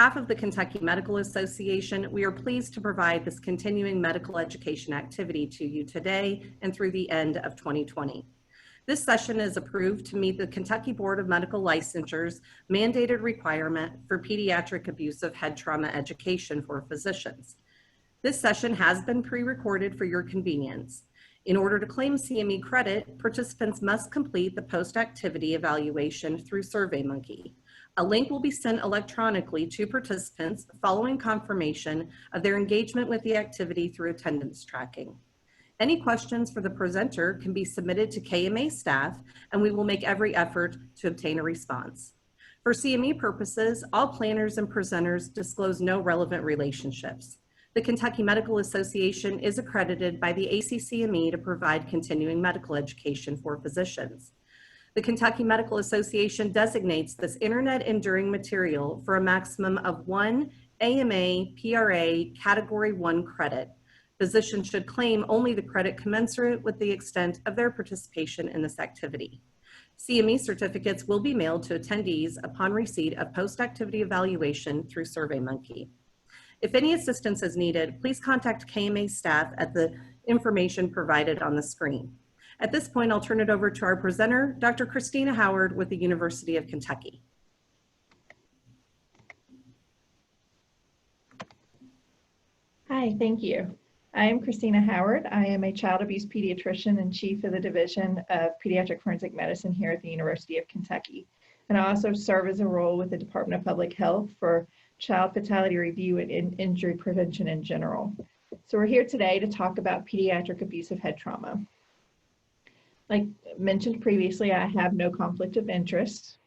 behalf of the Kentucky Medical Association, we are pleased to provide this continuing medical education activity to you today and through the end of 2020. This session is approved to meet the Kentucky Board of Medical Licensure's mandated requirement for pediatric abusive head trauma education for physicians. This session has been pre-recorded for your convenience. In order to claim CME credit, participants must complete the post-activity evaluation through SurveyMonkey. A link will be sent electronically to participants following confirmation of their engagement with the activity through attendance tracking. Any questions for the presenter can be submitted to KMA staff, and we will make every effort to obtain a response. For CME purposes, all planners and presenters disclose no relevant relationships. The Kentucky Medical Association is accredited by the ACCME to provide continuing medical education for physicians. The Kentucky Medical Association designates this internet enduring material for a maximum of 1 AMA PRA Category 1 credit. Physicians should claim only the credit commensurate with the extent of their participation in this activity. CME certificates will be mailed to attendees upon receipt of post-activity evaluation through SurveyMonkey. If any assistance is needed, please contact KMA staff at the information provided on the screen. At this point, I'll turn it over to our presenter, Dr. Christina Howard with the University of Kentucky. Hi, thank you. I am Christina Howard. I am a child abuse pediatrician and chief of the Division of Pediatric Forensic Medicine here at the University of Kentucky. And I also serve as a role with the Department of Public Health for child fatality review and injury prevention in general. So we're here today to talk about pediatric abusive head trauma. Like mentioned previously, I have no conflict of interest.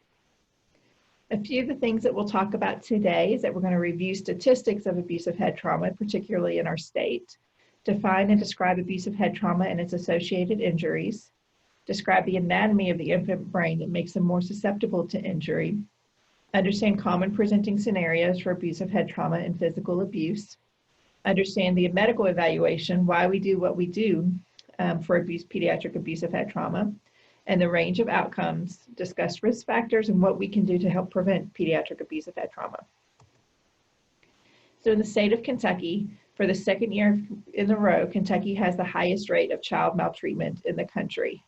A few of the things that we'll talk about today is that we're going to review statistics of abusive head trauma, particularly in our state, define and describe abusive head trauma and its associated injuries, describe the anatomy of the infant brain that makes them more susceptible to injury, understand common presenting scenarios for abusive head trauma and physical abuse, understand the medical evaluation, why we do what we do for pediatric abusive head trauma, and the range of outcomes, discuss risk factors, and what we can do to help prevent pediatric abusive head trauma. So in the state of Kentucky, for the second year in a row, Kentucky has the highest rate of child maltreatment in the country.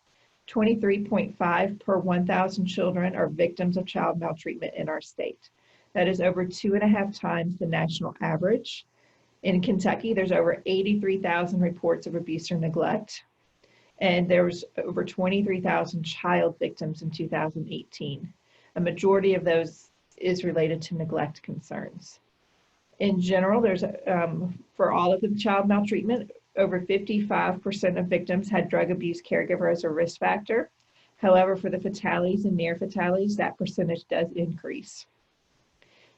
23.5 per 1,000 children are victims of child maltreatment in our state. That is over 2.5 times the national average. In Kentucky, there's over 83,000 reports of abuse or neglect, and there was over 23,000 child victims in 2018. A majority of those is related to neglect concerns. In general, there's for all of the child maltreatment, over 55% of victims had drug abuse caregiver as a risk factor. However, for the fatalities and near fatalities, that percentage does increase.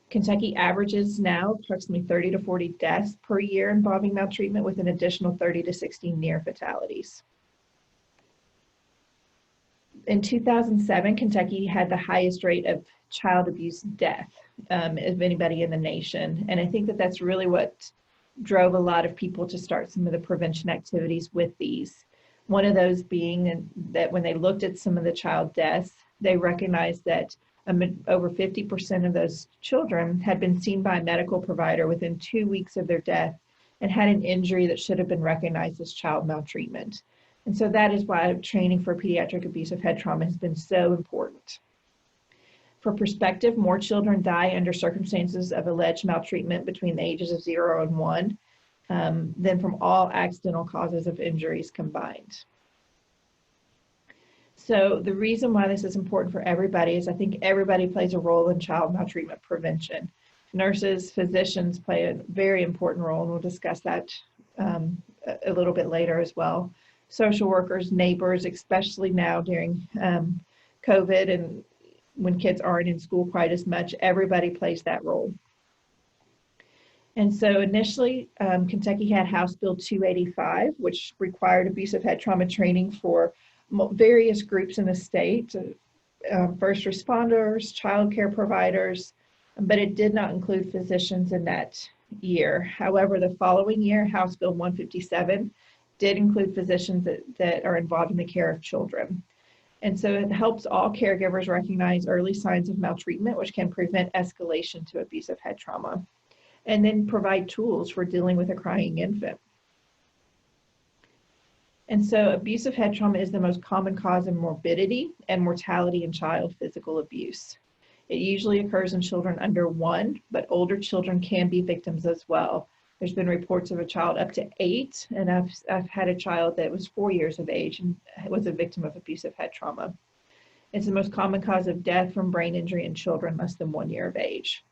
Kentucky averages now approximately 30 to 40 deaths per year involving maltreatment, with an additional 30 to 60 near fatalities. In 2007, Kentucky had the highest rate of child abuse death of anybody in the nation. And I think that that's really what drove a lot of people to start some of the prevention activities with these. One of those being that when they looked at some of the child deaths, they recognized that over 50% of those children had been seen by a medical provider within 2 weeks of their death and had an injury that should have been recognized as child maltreatment. And so that is why training for pediatric abusive head trauma has been so important. For perspective, more children die under circumstances of alleged maltreatment between the ages of 0 and 1 than from all accidental causes of injuries combined. So the reason why this is important for everybody is I think everybody plays a role in child maltreatment prevention. Nurses, physicians play a very important role, and we'll discuss that a little bit later as well. Social workers, neighbors, especially now during COVID and when kids aren't in school quite as much, everybody plays that role. And so initially, Kentucky had House Bill 285, which required abusive head trauma training for various groups in the state, first responders, child care providers, but it did not include physicians in that year. However, the following year, House Bill 157 did include physicians that are involved in the care of children. And so it helps all caregivers recognize early signs of maltreatment, which can prevent escalation to abusive head trauma, and then provide tools for dealing with a crying infant. And so abusive head trauma is the most common cause of morbidity and mortality in child physical abuse. It usually occurs in children under 1, but older children can be victims as well. There's been reports of a child up to 8, and I've had a child that was 4 years of age and was a victim of abusive head trauma. It's the most common cause of death from brain injury in children less than 1 year of age.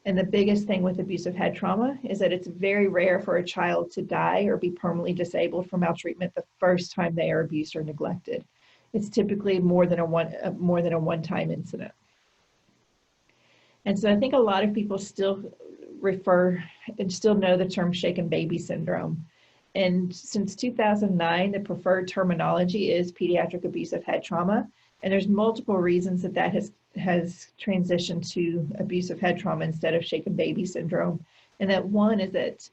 And the biggest thing with abusive head trauma is that it's very rare for a child to die or be permanently disabled from maltreatment the first time they are abused or neglected. It's typically more than a one-time incident. And so I think a lot of people still refer and still know the term shaken baby syndrome. And since 2009, the preferred terminology is pediatric abusive head trauma. And there's multiple reasons that has transitioned to abusive head trauma instead of shaken baby syndrome. And that one is that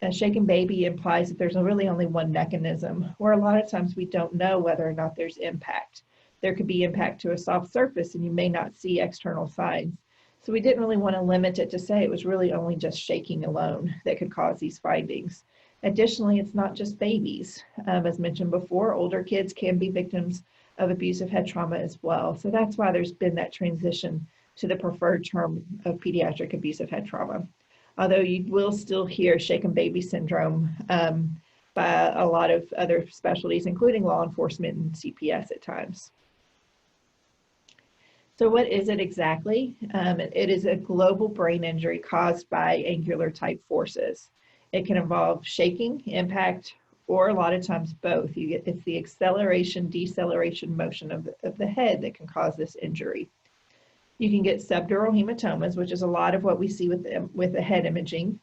a shaken baby implies that there's really only one mechanism, where a lot of times we don't know whether or not there's impact. There could be impact to a soft surface and you may not see external signs. So we didn't really want to limit it to say it was really only just shaking alone that could cause these findings. Additionally, it's not just babies. As mentioned before, older kids can be victims of abusive head trauma as well. So that's why there's been that transition to the preferred term of pediatric abusive head trauma. Although you will still hear shaken baby syndrome by a lot of other specialties, including law enforcement and CPS at times. So what is it exactly? It is a global brain injury caused by angular type forces. It can involve shaking, impact, or a lot of times both. It's the acceleration, deceleration motion of the head that can cause this injury. You can get subdural hematomas, which is a lot of what we see with the head imaging.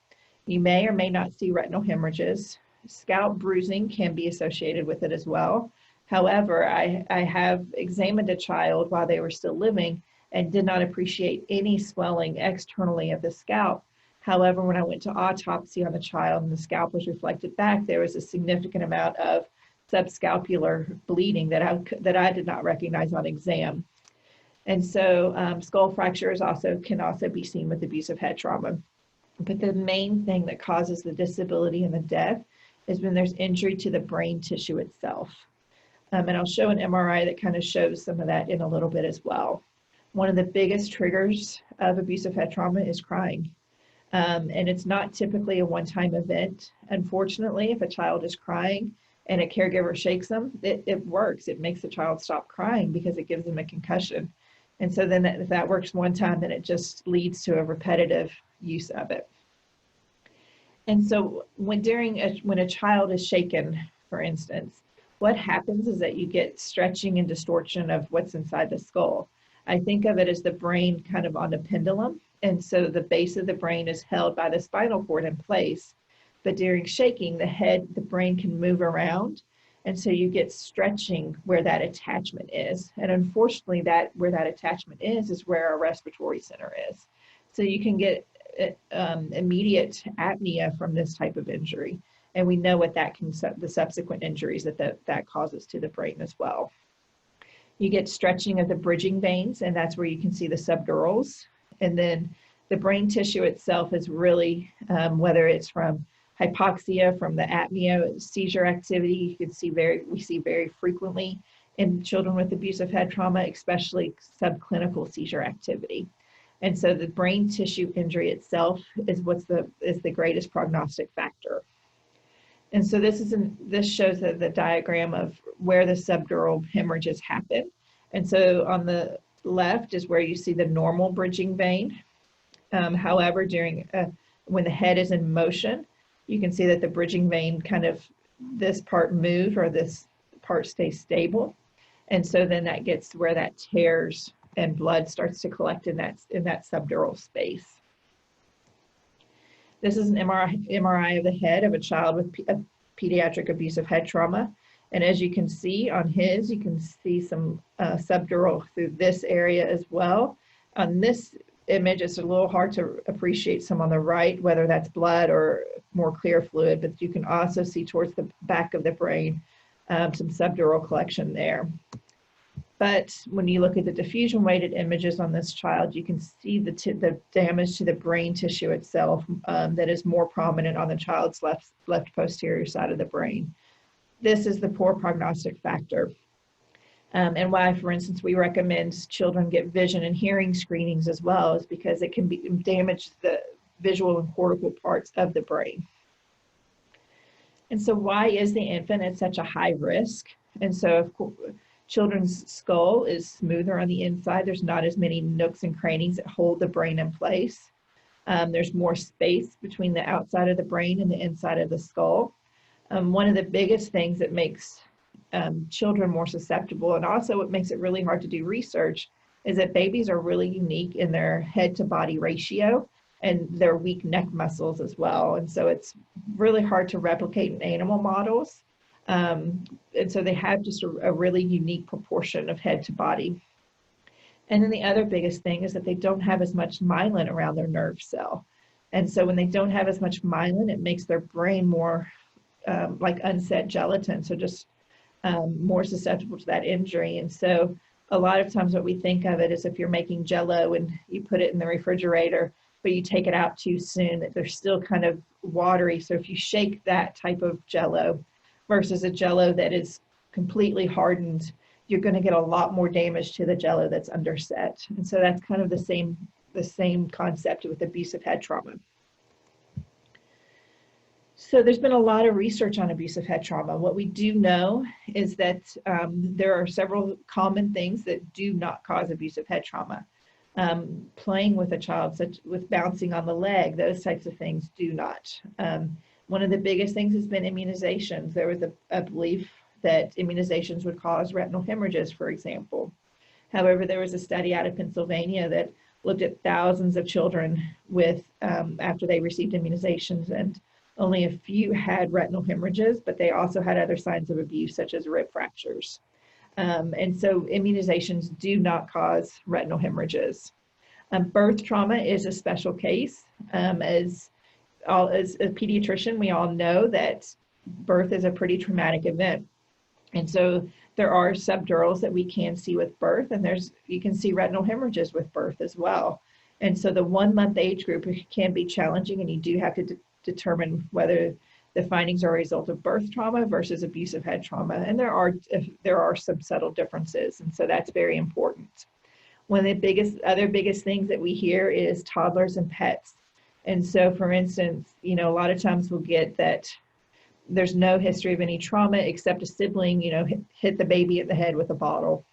You may or may not see retinal hemorrhages. Scalp bruising can be associated with it as well. However, I have examined a child while they were still living and did not appreciate any swelling externally of the scalp. However, when I went to autopsy on the child and the scalp was reflected back, there was a significant amount of subscalpular bleeding that I did not recognize on exam. And so skull fractures can also be seen with abusive head trauma. But the main thing that causes the disability and the death is when there's injury to the brain tissue itself. And I'll show an MRI that kind of shows some of that in a little bit as well. One of the biggest triggers of abusive head trauma is crying. And it's not typically a one-time event. Unfortunately, if a child is crying and a caregiver shakes them, it works. It makes the child stop crying because it gives them a concussion. And so then if that works one time, then it just leads to a repetitive use of it. And so when a child is shaken, for instance, what happens is that you get stretching and distortion of what's inside the skull. I think of it as the brain kind of on a pendulum. And so the base of the brain is held by the spinal cord in place. But during shaking, the brain can move around. And so you get stretching where that attachment is. And unfortunately, where that attachment is where our respiratory center is. So you can get immediate apnea from this type of injury. And we know what the subsequent injuries that causes to the brain as well. You get stretching of the bridging veins, and that's where you can see the subdurals. And then the brain tissue itself is really, whether it's from hypoxia, from the apnea, seizure activity, we see very frequently in children with abusive head trauma, especially subclinical seizure activity. And so the brain tissue injury itself is the greatest prognostic factor. And so this shows the diagram of where the subdural hemorrhages happen. And so on the left is where you see the normal bridging vein. However, when the head is in motion, you can see that the bridging vein this part moves or this part stays stable. And so then that gets where that tears and blood starts to collect in that subdural space. This is an MRI of the head of a child with pediatric abusive head trauma. And as you can see on his, you can see some subdural through this area as well. On this image, it's a little hard to appreciate some on the right, whether that's blood or more clear fluid, but you can also see towards the back of the brain some subdural collection there. But when you look at the diffusion weighted images on this child, you can see the damage to the brain tissue itself that is more prominent on the child's left posterior side of the brain. This is the poor prognostic factor. And why, for instance, we recommend children get vision and hearing screenings as well, is because it can damage the visual and cortical parts of the brain. And so why is the infant at such a high risk? And so, of course, children's skull is smoother on the inside. There's not as many nooks and crannies that hold the brain in place. There's more space between the outside of the brain and the inside of the skull. One of the biggest things that makes children more susceptible, and also what makes it really hard to do research, is that babies are really unique in their head to body ratio and their weak neck muscles as well. And so it's really hard to replicate in animal models. And so they have just a really unique proportion of head to body. And then the other biggest thing is that they don't have as much myelin around their nerve cell. And so when they don't have as much myelin, it makes their brain more like unset gelatin, so just more susceptible to that injury. And so a lot of times what we think of it is if you're making Jell-O and you put it in the refrigerator, but you take it out too soon, that they're still kind of watery. So if you shake that type of Jell-O versus a Jell-O that is completely hardened, you're going to get a lot more damage to the Jell-O that's underset. And so that's kind of the same concept with abusive head trauma. So there's been a lot of research on abusive head trauma. What we do know is that there are several common things that do not cause abusive head trauma. Playing with a child, such with bouncing on the leg, those types of things do not. One of the biggest things has been immunizations. There was a belief that immunizations would cause retinal hemorrhages, for example. However, there was a study out of Pennsylvania that looked at thousands of children with after they received immunizations, and only a few had retinal hemorrhages, but they also had other signs of abuse, such as rib fractures. And so immunizations do not cause retinal hemorrhages. Birth trauma is a special case. As a pediatrician, we all know that birth is a pretty traumatic event. And so there are subdurals that we can see with birth, and you can see retinal hemorrhages with birth as well. And so the 1 month age group can be challenging, and you do have to determine whether the findings are a result of birth trauma versus abusive head trauma. And there are some subtle differences, and so that's very important. One of the other biggest things that we hear is toddlers and pets. And so, for instance, a lot of times we'll get that there's no history of any trauma except a sibling, hit the baby in the head with a bottle.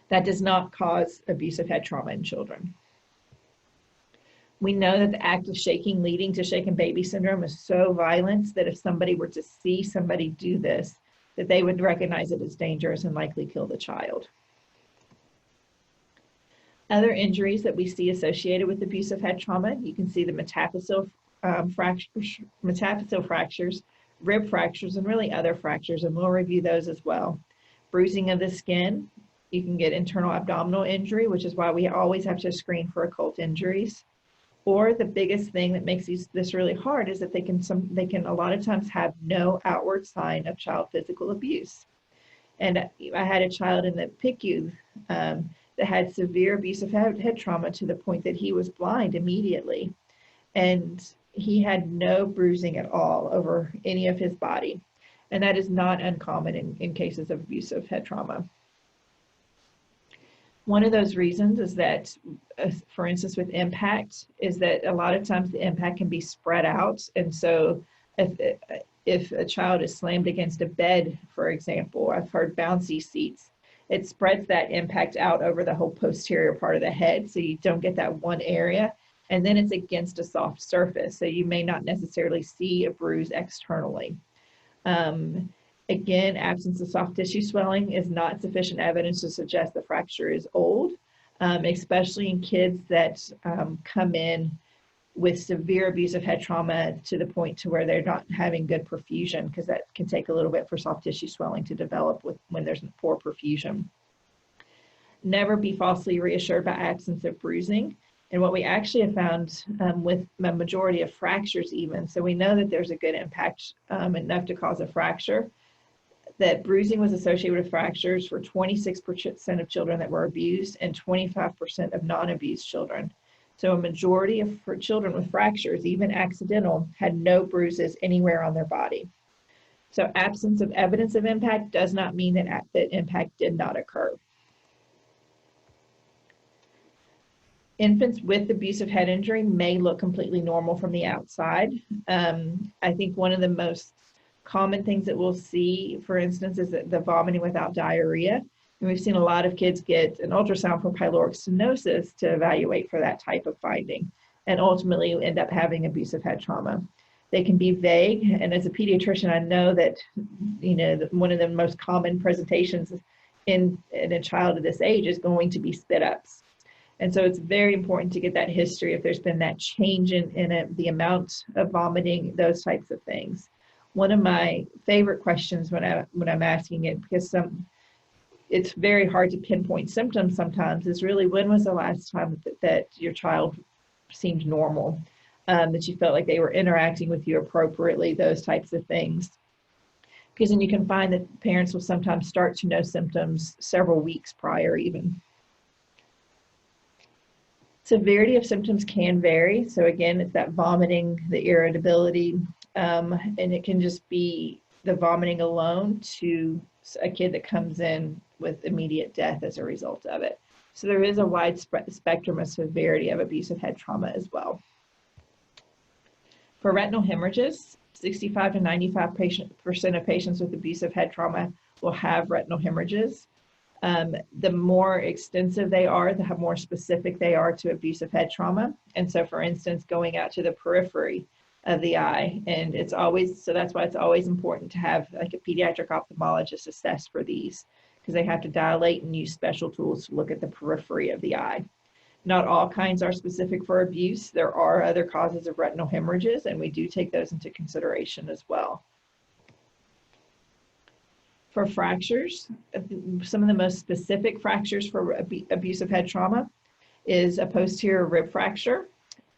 That does not cause abusive head trauma in children. We know that the act of shaking leading to shaken baby syndrome is so violent that if somebody were to see somebody do this, that they would recognize it as dangerous and likely kill the child. Other injuries that we see associated with abusive head trauma, you can see the metaphyseal fractures, rib fractures, and really other fractures, and we'll review those as well. Bruising of the skin, you can get internal abdominal injury, which is why we always have to screen for occult injuries. Or the biggest thing that makes this really hard is that they can a lot of times have no outward sign of child physical abuse. And I had a child in the PICU that had severe abusive head trauma to the point that he was blind immediately. And he had no bruising at all over any of his body. And that is not uncommon in cases of abusive head trauma. One of those reasons is that, for instance, with impact, is that a lot of times the impact can be spread out. And so if a child is slammed against a bed, for example, I've heard bouncy seats, it spreads that impact out over the whole posterior part of the head. So you don't get that one area. And then it's against a soft surface. So you may not necessarily see a bruise externally. Again, absence of soft tissue swelling is not sufficient evidence to suggest the fracture is old, especially in kids that come in with severe abusive head trauma to the point to where they're not having good perfusion, because that can take a little bit for soft tissue swelling to develop when there's poor perfusion. Never be falsely reassured by absence of bruising. And what we actually have found with the majority of fractures even, so we know that there's a good impact enough to cause a fracture, that bruising was associated with fractures for 26% of children that were abused and 25% of non-abused children. So a majority of children with fractures, even accidental, had no bruises anywhere on their body. So absence of evidence of impact does not mean that impact did not occur. Infants with abusive head injury may look completely normal from the outside. I think one of the most common things that we'll see, for instance, is the vomiting without diarrhea. And we've seen a lot of kids get an ultrasound for pyloric stenosis to evaluate for that type of finding, and ultimately end up having abusive head trauma. They can be vague, and as a pediatrician, I know that, you know, one of the most common presentations in a child of this age is going to be spit ups. And so it's very important to get that history if there's been that change in the amount of vomiting, those types of things. One of my favorite questions when I'm asking it, because it's very hard to pinpoint symptoms sometimes, is really, when was the last time that your child seemed normal, that you felt like they were interacting with you appropriately, those types of things. Because then you can find that parents will sometimes start to know symptoms several weeks prior even. Severity of symptoms can vary. So again, it's that vomiting, the irritability, and it can just be the vomiting alone to a kid that comes in with immediate death as a result of it. So there is a wide spectrum of severity of abusive head trauma as well. For retinal hemorrhages, 65 to 95% of patients with abusive head trauma will have retinal hemorrhages. The more extensive they are, the more specific they are to abusive head trauma. And so, for instance, going out to the periphery of the eye, and it's always, so that's why it's always important to have like a pediatric ophthalmologist assess for these, because they have to dilate and use special tools to look at the periphery of the eye. Not all kinds are specific for abuse. There are other causes of retinal hemorrhages, and we do take those into consideration as well. For fractures, some of the most specific fractures for abusive head trauma is a posterior rib fracture,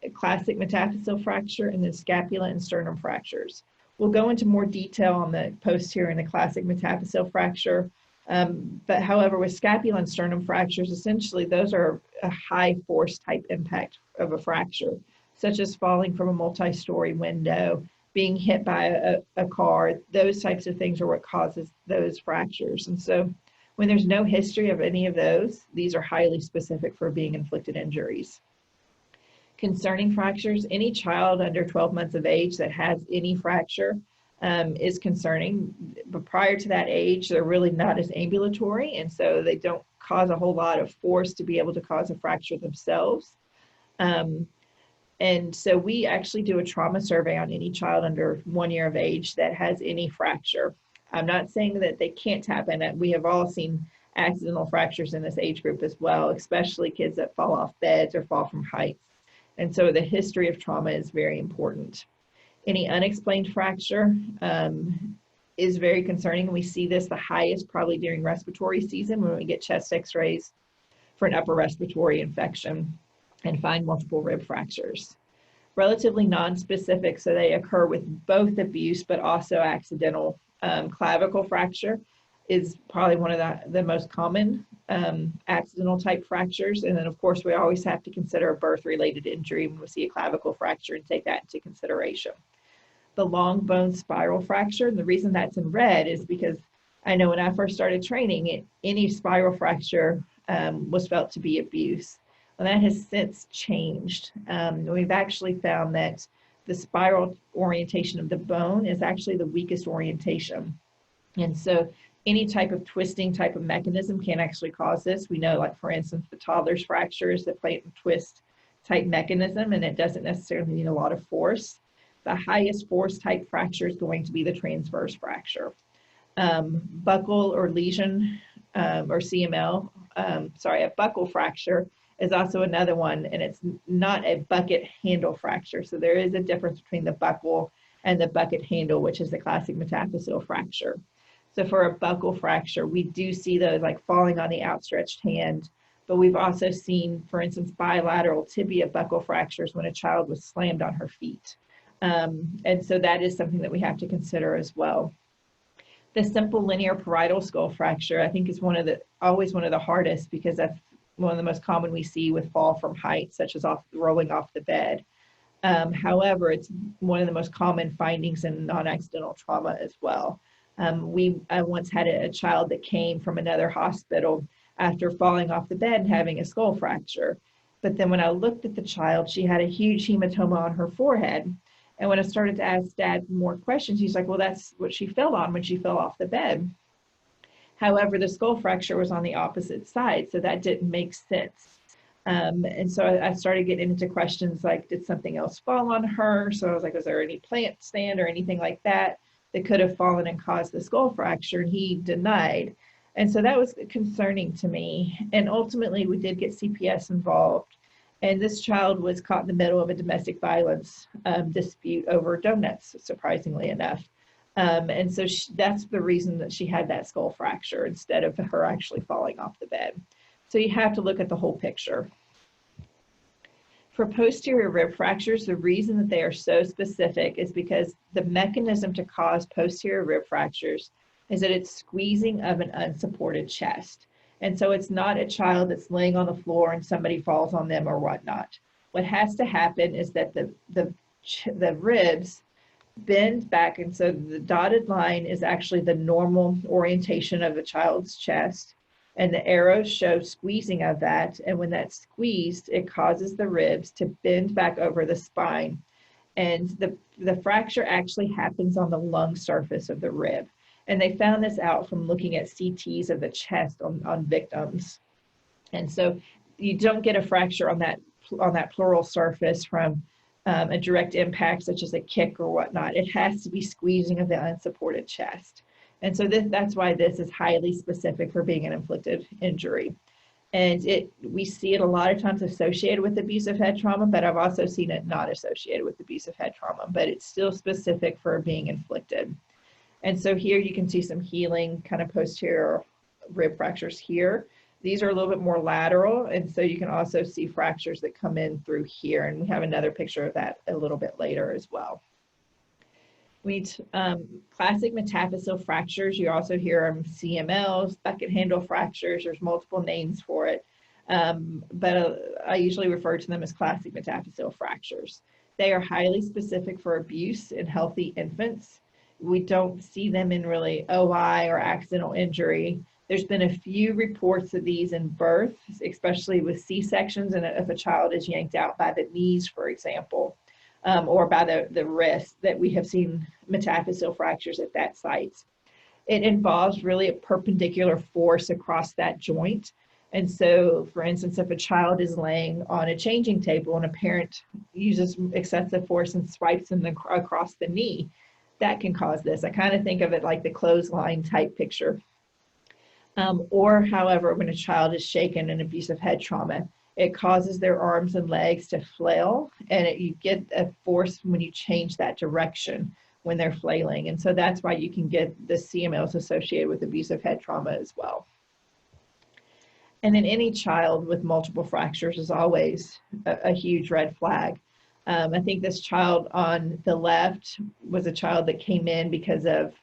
a classic metaphyseal fracture, and then scapula and sternum fractures. We'll go into more detail on the posterior and the classic metaphyseal fracture. But however, with scapula and sternum fractures, essentially those are a high force type impact of a fracture, such as falling from a multi-story window, being hit by a car. Those types of things are what causes those fractures. And so when there's no history of any of those, these are highly specific for being inflicted injuries. Concerning fractures, any child under 12 months of age that has any fracture is concerning, but prior to that age, they're really not as ambulatory, and so they don't cause a whole lot of force to be able to cause a fracture themselves. And so we actually do a trauma survey on any child under 1 year of age that has any fracture. I'm not saying that they can't happen. We have all seen accidental fractures in this age group as well, especially kids that fall off beds or fall from heights. And so the history of trauma is very important. Any unexplained fracture is very concerning. We see this the highest probably during respiratory season when we get chest x-rays for an upper respiratory infection and find multiple rib fractures. Relatively non-specific, so they occur with both abuse but also accidental. Clavicle fracture is probably one of the most common accidental type fractures. And then of course we always have to consider a birth-related injury when we see a clavicle fracture and take that into consideration. The long bone spiral fracture, and the reason that's in red is because I know when I first started training, any spiral fracture was felt to be abuse. Well, that has since changed. We've actually found that the spiral orientation of the bone is actually the weakest orientation. And so any type of twisting type of mechanism can actually cause this. We know, like for instance, the toddler's fracture is the plate and twist type mechanism, and it doesn't necessarily need a lot of force. The highest force type fracture is going to be the transverse fracture. Buckle or lesion or CML, a buckle fracture is also another one, and it's not a bucket handle fracture. So there is a difference between the buckle and the bucket handle, which is the classic metaphyseal fracture. So for a buckle fracture, we do see those like falling on the outstretched hand, but we've also seen, for instance, bilateral tibia buckle fractures when a child was slammed on her feet. And so that is something that we have to consider as well. The simple linear parietal skull fracture, I think, is always one of the hardest, because that's one of the most common we see with fall from height, such as rolling off the bed. However, it's one of the most common findings in non-accidental trauma as well. I once had a child that came from another hospital after falling off the bed and having a skull fracture. But then when I looked at the child, she had a huge hematoma on her forehead. And when I started to ask Dad more questions, he's like, well, that's what she fell on when she fell off the bed. However, the skull fracture was on the opposite side, so that didn't make sense. And so I started getting into questions like, did something else fall on her? So I was like, was there any plant stand or anything like that could have fallen and caused the skull fracture? And he denied. And so that was concerning to me. And ultimately, we did get CPS involved. And this child was caught in the middle of a domestic violence dispute over donuts, surprisingly enough. And so that's the reason that she had that skull fracture instead of her actually falling off the bed. So you have to look at the whole picture. For posterior rib fractures, the reason that they are so specific is because the mechanism to cause posterior rib fractures is that it's squeezing of an unsupported chest. And so it's not a child that's laying on the floor and somebody falls on them or whatnot. What has to happen is that the ribs bend back, and so the dotted line is actually the normal orientation of a child's chest, and the arrows show squeezing of that, and when that's squeezed, it causes the ribs to bend back over the spine, and the fracture actually happens on the lung surface of the rib. And they found this out from looking at CTs of the chest on victims. And so you don't get a fracture on that pleural surface from a direct impact, such as a kick or whatnot. It has to be squeezing of the unsupported chest. And so that's why this is highly specific for being an inflicted injury. And we see it a lot of times associated with abusive head trauma, but I've also seen it not associated with abusive head trauma, but it's still specific for being inflicted. And so here you can see some healing kind of posterior rib fractures here. These are a little bit more lateral, and so you can also see fractures that come in through here, and we have another picture of that a little bit later as well. Classic metaphyseal fractures, you also hear CMLs, bucket handle fractures. There's multiple names for it, but I usually refer to them as classic metaphyseal fractures. They are highly specific for abuse in healthy infants. We don't see them in really OI or accidental injury. There's been a few reports of these in birth, especially with C-sections, and if a child is yanked out by the knees, for example, or by the wrist, that we have seen metaphyseal fractures at that site. It involves really a perpendicular force across that joint. And so, for instance, if a child is laying on a changing table and a parent uses excessive force and swipes them across the knee, that can cause this. I kind of think of it like the clothesline type picture. Or, however, when a child is shaken in abusive head trauma, it causes their arms and legs to flail, and you get a force when you change that direction when they're flailing. And so that's why you can get the CMLs associated with abusive head trauma as well. And then any child with multiple fractures is always a huge red flag. I think this child on the left was a child that came in because of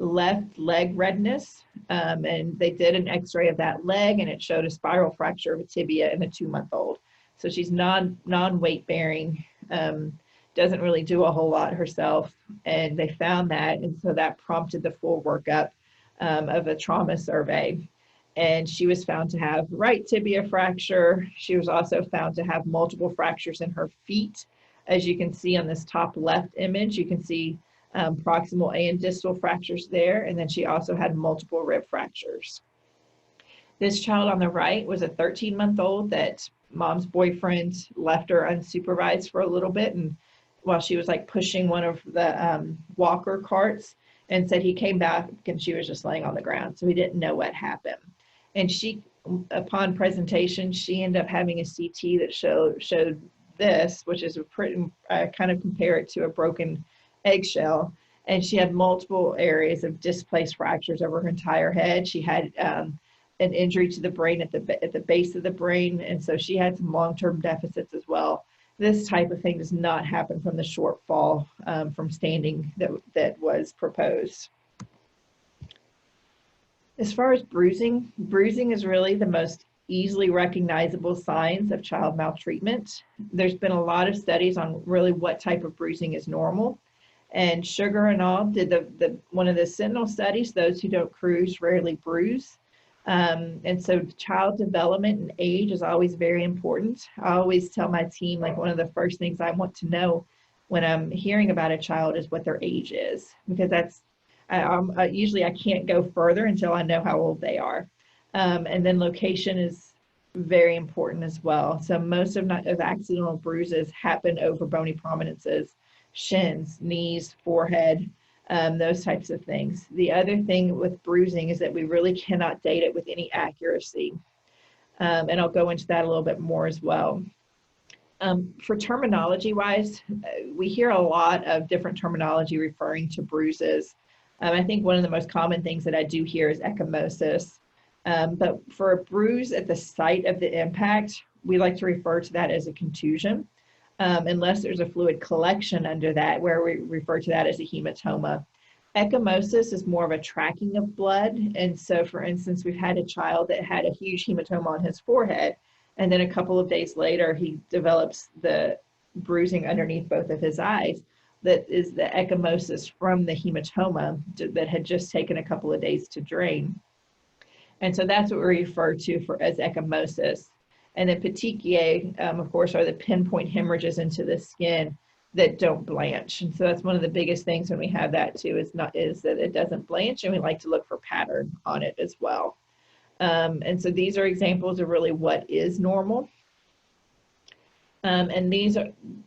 left leg redness, and they did an x-ray of that leg, and it showed a spiral fracture of a tibia in a 2-month-old. So she's non-weight bearing, doesn't really do a whole lot herself, and they found that, and so that prompted the full workup of a trauma survey. And she was found to have right tibia fracture. She was also found to have multiple fractures in her feet. As you can see on this top left image, you can see proximal and distal fractures there, and then she also had multiple rib fractures. This child on the right was a 13-month-old that mom's boyfriend left her unsupervised for a little bit, and while she was like pushing one of the walker carts, and said he came back and she was just laying on the ground, so he didn't know what happened. And she, upon presentation, she ended up having a CT that showed this, which is a pretty kind of compare it to a broken eggshell, and she had multiple areas of displaced fractures over her entire head. She had an injury to the brain at the base of the brain, and so she had some long-term deficits as well. This type of thing does not happen from the short fall from standing that was proposed. As far as bruising, bruising is really the most easily recognizable signs of child maltreatment. There's been a lot of studies on really what type of bruising is normal. And Sugar and all did one of the sentinel studies. Those who don't cruise rarely bruise. And so child development and age is always very important. I always tell my team, like, one of the first things I want to know when I'm hearing about a child is what their age is, because that's usually I can't go further until I know how old they are. And then location is very important as well. So most of accidental bruises happen over bony prominences, shins, knees, forehead, those types of things. The other thing with bruising is that we really cannot date it with any accuracy. And I'll go into that a little bit more as well. For terminology wise, we hear a lot of different terminology referring to bruises. I think one of the most common things that I do hear is ecchymosis. But for a bruise at the site of the impact, we like to refer to that as a contusion, unless there's a fluid collection under that, where we refer to that as a hematoma. Ecchymosis is more of a tracking of blood. And so, for instance, we've had a child that had a huge hematoma on his forehead, and then a couple of days later, he develops the bruising underneath both of his eyes. That is the ecchymosis from the hematoma that had just taken a couple of days to drain. And so that's what we refer to as ecchymosis. And then petechiae, of course, are the pinpoint hemorrhages into the skin that don't blanch. And so that's one of the biggest things when we have that too, is that it doesn't blanch, and we like to look for pattern on it as well. And so these are examples of really what is normal. And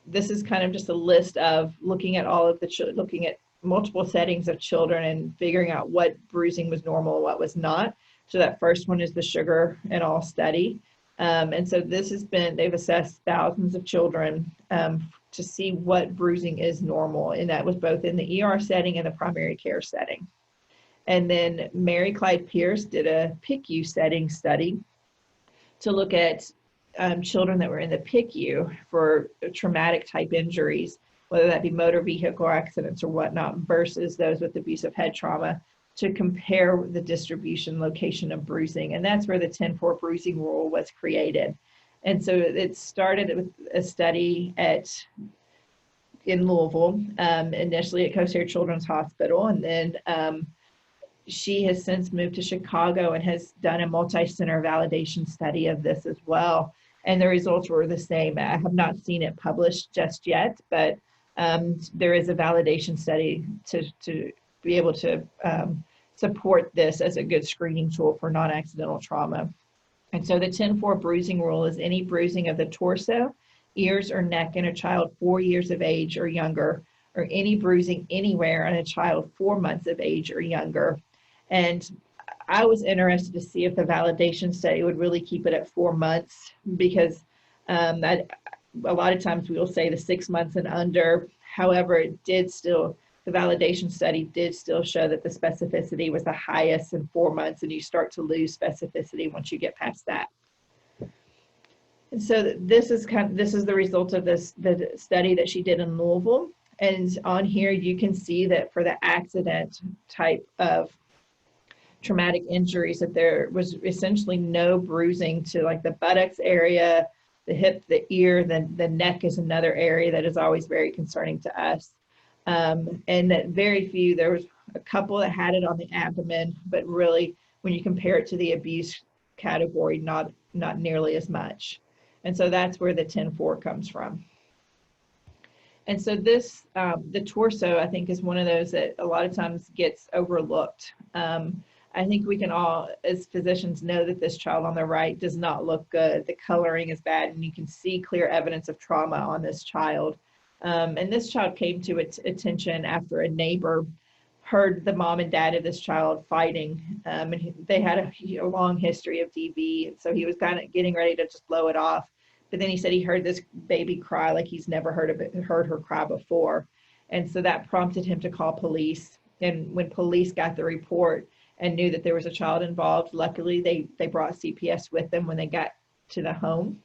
this is kind of just a list of looking at looking at multiple settings of children and figuring out what bruising was normal and what was not. So that first one is the Sugar et al. Study. And so they've assessed thousands of children to see what bruising is normal. And that was both in the ER setting and the primary care setting. And then Mary Clyde Pierce did a PICU setting study to look at children that were in the PICU for traumatic type injuries, whether that be motor vehicle accidents or whatnot, versus those with abusive head trauma, to compare the distribution location of bruising. And that's where the 10-4 bruising rule was created. And so it started with a study in Louisville, initially at Coast Children's Hospital, and then she has since moved to Chicago and has done a multi-center validation study of this as well. And the results were the same. I have not seen it published just yet, but there is a validation study to be able to support this as a good screening tool for non-accidental trauma. And so the 10-4 bruising rule is any bruising of the torso, ears, or neck in a child 4 years of age or younger, or any bruising anywhere on a child 4 months of age or younger. And I was interested to see if the validation study would really keep it at 4 months, because a lot of times we will say the 6 months and under. However, the validation study did still show that the specificity was the highest in 4 months, and you start to lose specificity once you get past that. And so this is the result of the study that she did in Louisville. And on here you can see that for the accident type of traumatic injuries, that there was essentially no bruising to like the buttocks area, the hip, the ear, then the neck is another area that is always very concerning to us. And that very few, there was a couple that had it on the abdomen, but really when you compare it to the abuse category, not nearly as much. And so that's where the 10-4 comes from. And so this, the torso, I think, is one of those that a lot of times gets overlooked. I think we can all, as physicians, know that this child on the right does not look good. The coloring is bad, and you can see clear evidence of trauma on this child. And this child came to its attention after a neighbor heard the mom and dad of this child fighting. And they had a long history of DV, and so he was kind of getting ready to just blow it off. But then he said he heard this baby cry like he's never heard her cry before. And so that prompted him to call police. And when police got the report and knew that there was a child involved, luckily they brought CPS with them when they got to the home.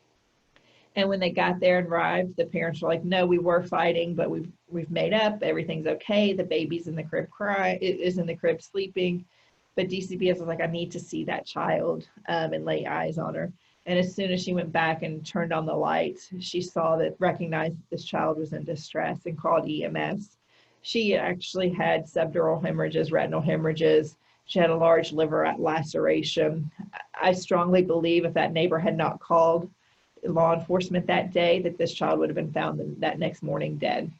And when they got there and arrived, the parents were like, no, we were fighting, but we've made up, everything's okay. The baby's in the crib is in the crib sleeping. but DCBS was like, I need to see that child and lay eyes on her. And as soon as she went back and turned on the lights, she recognized that this child was in distress and called EMS. She actually had subdural hemorrhages, retinal hemorrhages. She had a large liver laceration. I strongly believe if that neighbor had not called law enforcement that day, that this child would have been found that next morning dead.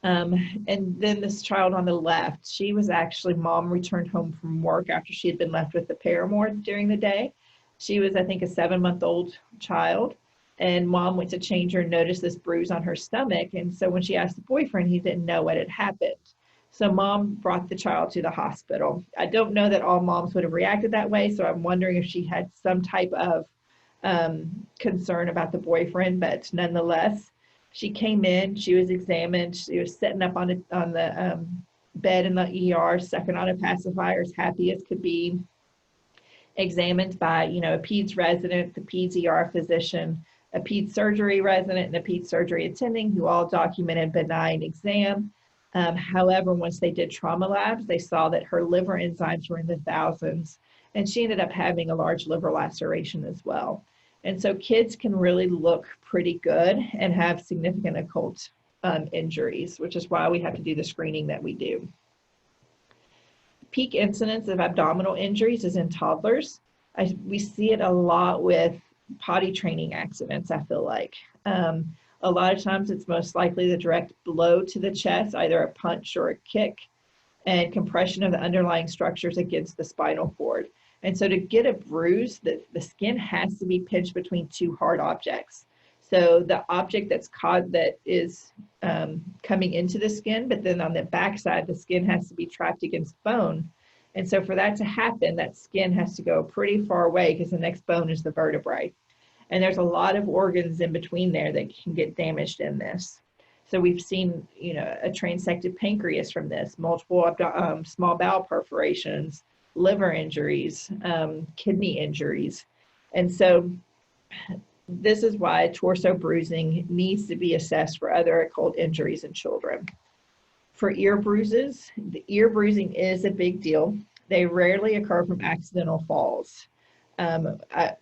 And then this child on the left, she was actually, mom returned home from work after she had been left with the paramour during the day. She was, I think, a 7-month-old child, and mom went to change her and noticed this bruise on her stomach. And so when she asked the boyfriend, he didn't know what had happened. So mom brought the child to the hospital. I don't know that all moms would have reacted that way, so I'm wondering if she had some type of concern about the boyfriend, but nonetheless, she came in, she was examined, she was sitting up on the bed in the ER, sucking on a pacifier, as happy as could be, examined by, a peds resident, the peds ER physician, a peds surgery resident, and a peds surgery attending, who all documented benign exam. However, once they did trauma labs, they saw that her liver enzymes were in the thousands, and she ended up having a large liver laceration as well. And so kids can really look pretty good and have significant occult injuries, which is why we have to do the screening that we do. Peak incidence of abdominal injuries is in toddlers. We see it a lot with potty training accidents, I feel like. A lot of times it's most likely the direct blow to the chest, either a punch or a kick, and compression of the underlying structures against the spinal cord. And so to get a bruise, the skin has to be pinched between two hard objects. So the object that is coming into the skin, but then on the backside, the skin has to be trapped against bone. And so for that to happen, that skin has to go pretty far away because the next bone is the vertebrae. And there's a lot of organs in between there that can get damaged in this. So we've seen, a transected pancreas from this, multiple small bowel perforations, liver injuries, kidney injuries. And so this is why torso bruising needs to be assessed for other occult injuries in children. For ear bruises, the ear bruising is a big deal. They rarely occur from accidental falls. I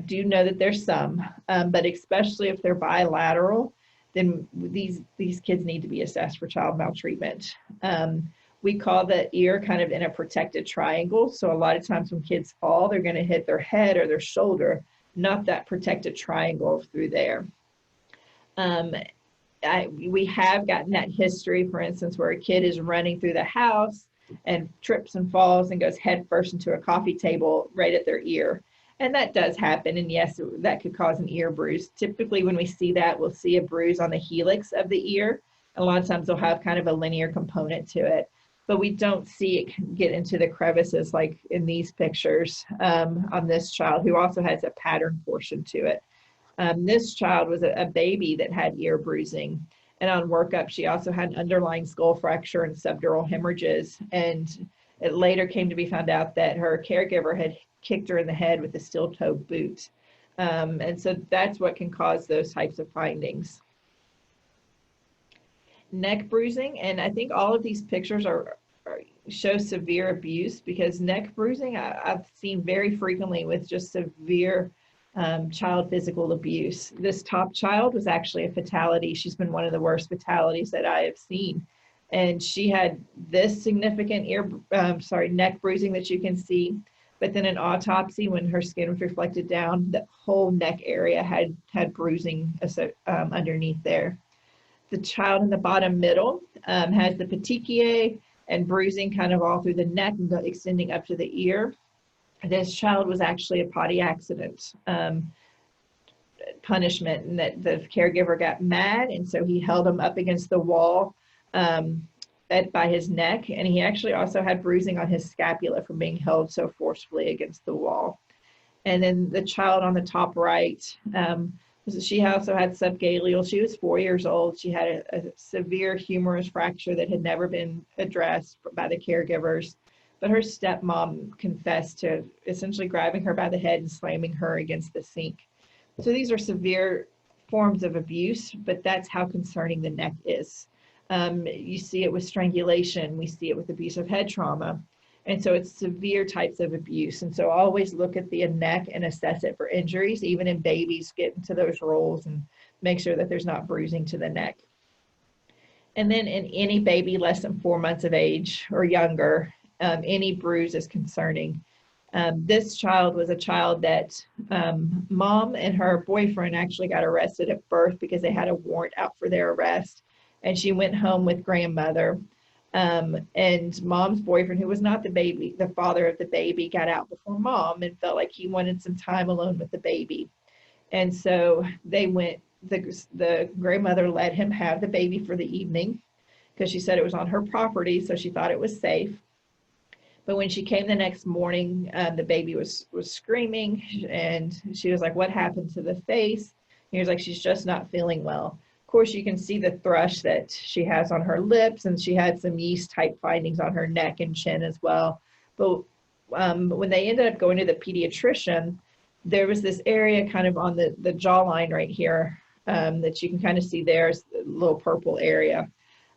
do know that there's some, but especially if they're bilateral, then these kids need to be assessed for child maltreatment. We call the ear kind of in a protected triangle. So a lot of times when kids fall, they're going to hit their head or their shoulder, not that protected triangle through there. We have gotten that history, for instance, where a kid is running through the house and trips and falls and goes head first into a coffee table right at their ear. And that does happen. And yes, that could cause an ear bruise. Typically when we see that, we'll see a bruise on the helix of the ear. A lot of times they'll have kind of a linear component to it, but we don't see it get into the crevices like in these pictures on this child, who also has a pattern portion to it. This child was a baby that had ear bruising, and on workup, she also had an underlying skull fracture and subdural hemorrhages. And it later came to be found out that her caregiver had kicked her in the head with a steel-toe boot. And so that's what can cause those types of findings. Neck bruising, and I think all of these pictures show severe abuse, because neck bruising I've seen very frequently with just severe child physical abuse. This top child was actually a fatality. She's been one of the worst fatalities that I have seen. And she had this significant neck bruising that you can see, but then an autopsy, when her skin was reflected down, the whole neck area had bruising underneath there. The child in the bottom middle has the petechiae and bruising kind of all through the neck and extending up to the ear. This child was actually a potty accident punishment, and that the caregiver got mad, and so he held him up against the wall by his neck, and he actually also had bruising on his scapula from being held so forcefully against the wall. And then the child on the top right, she also had subgaleal. She was 4 years old. She had a severe humerus fracture that had never been addressed by the caregivers. But her stepmom confessed to essentially grabbing her by the head and slamming her against the sink. So these are severe forms of abuse, but that's how concerning the neck is. You see it with strangulation. We see it with abusive head trauma. And so it's severe types of abuse. And so always look at the neck and assess it for injuries, even in babies, get into those rolls and make sure that there's not bruising to the neck. And then in any baby less than 4 months of age or younger, any bruise is concerning. This child was a child that mom and her boyfriend actually got arrested at birth because they had a warrant out for their arrest. And she went home with grandmother. And mom's boyfriend, who was not the father of the baby, got out before mom and felt like he wanted some time alone with the baby. And so they went, the grandmother let him have the baby for the evening because she said it was on her property, so she thought it was safe. But when she came the next morning, the baby was screaming, and she was like, "What happened to the face?" And he was like, "She's just not feeling well." Of course, you can see the thrush that she has on her lips, and she had some yeast-type findings on her neck and chin as well. But when they ended up going to the pediatrician, there was this area kind of on the jawline right here that you can kind of see there's a little purple area.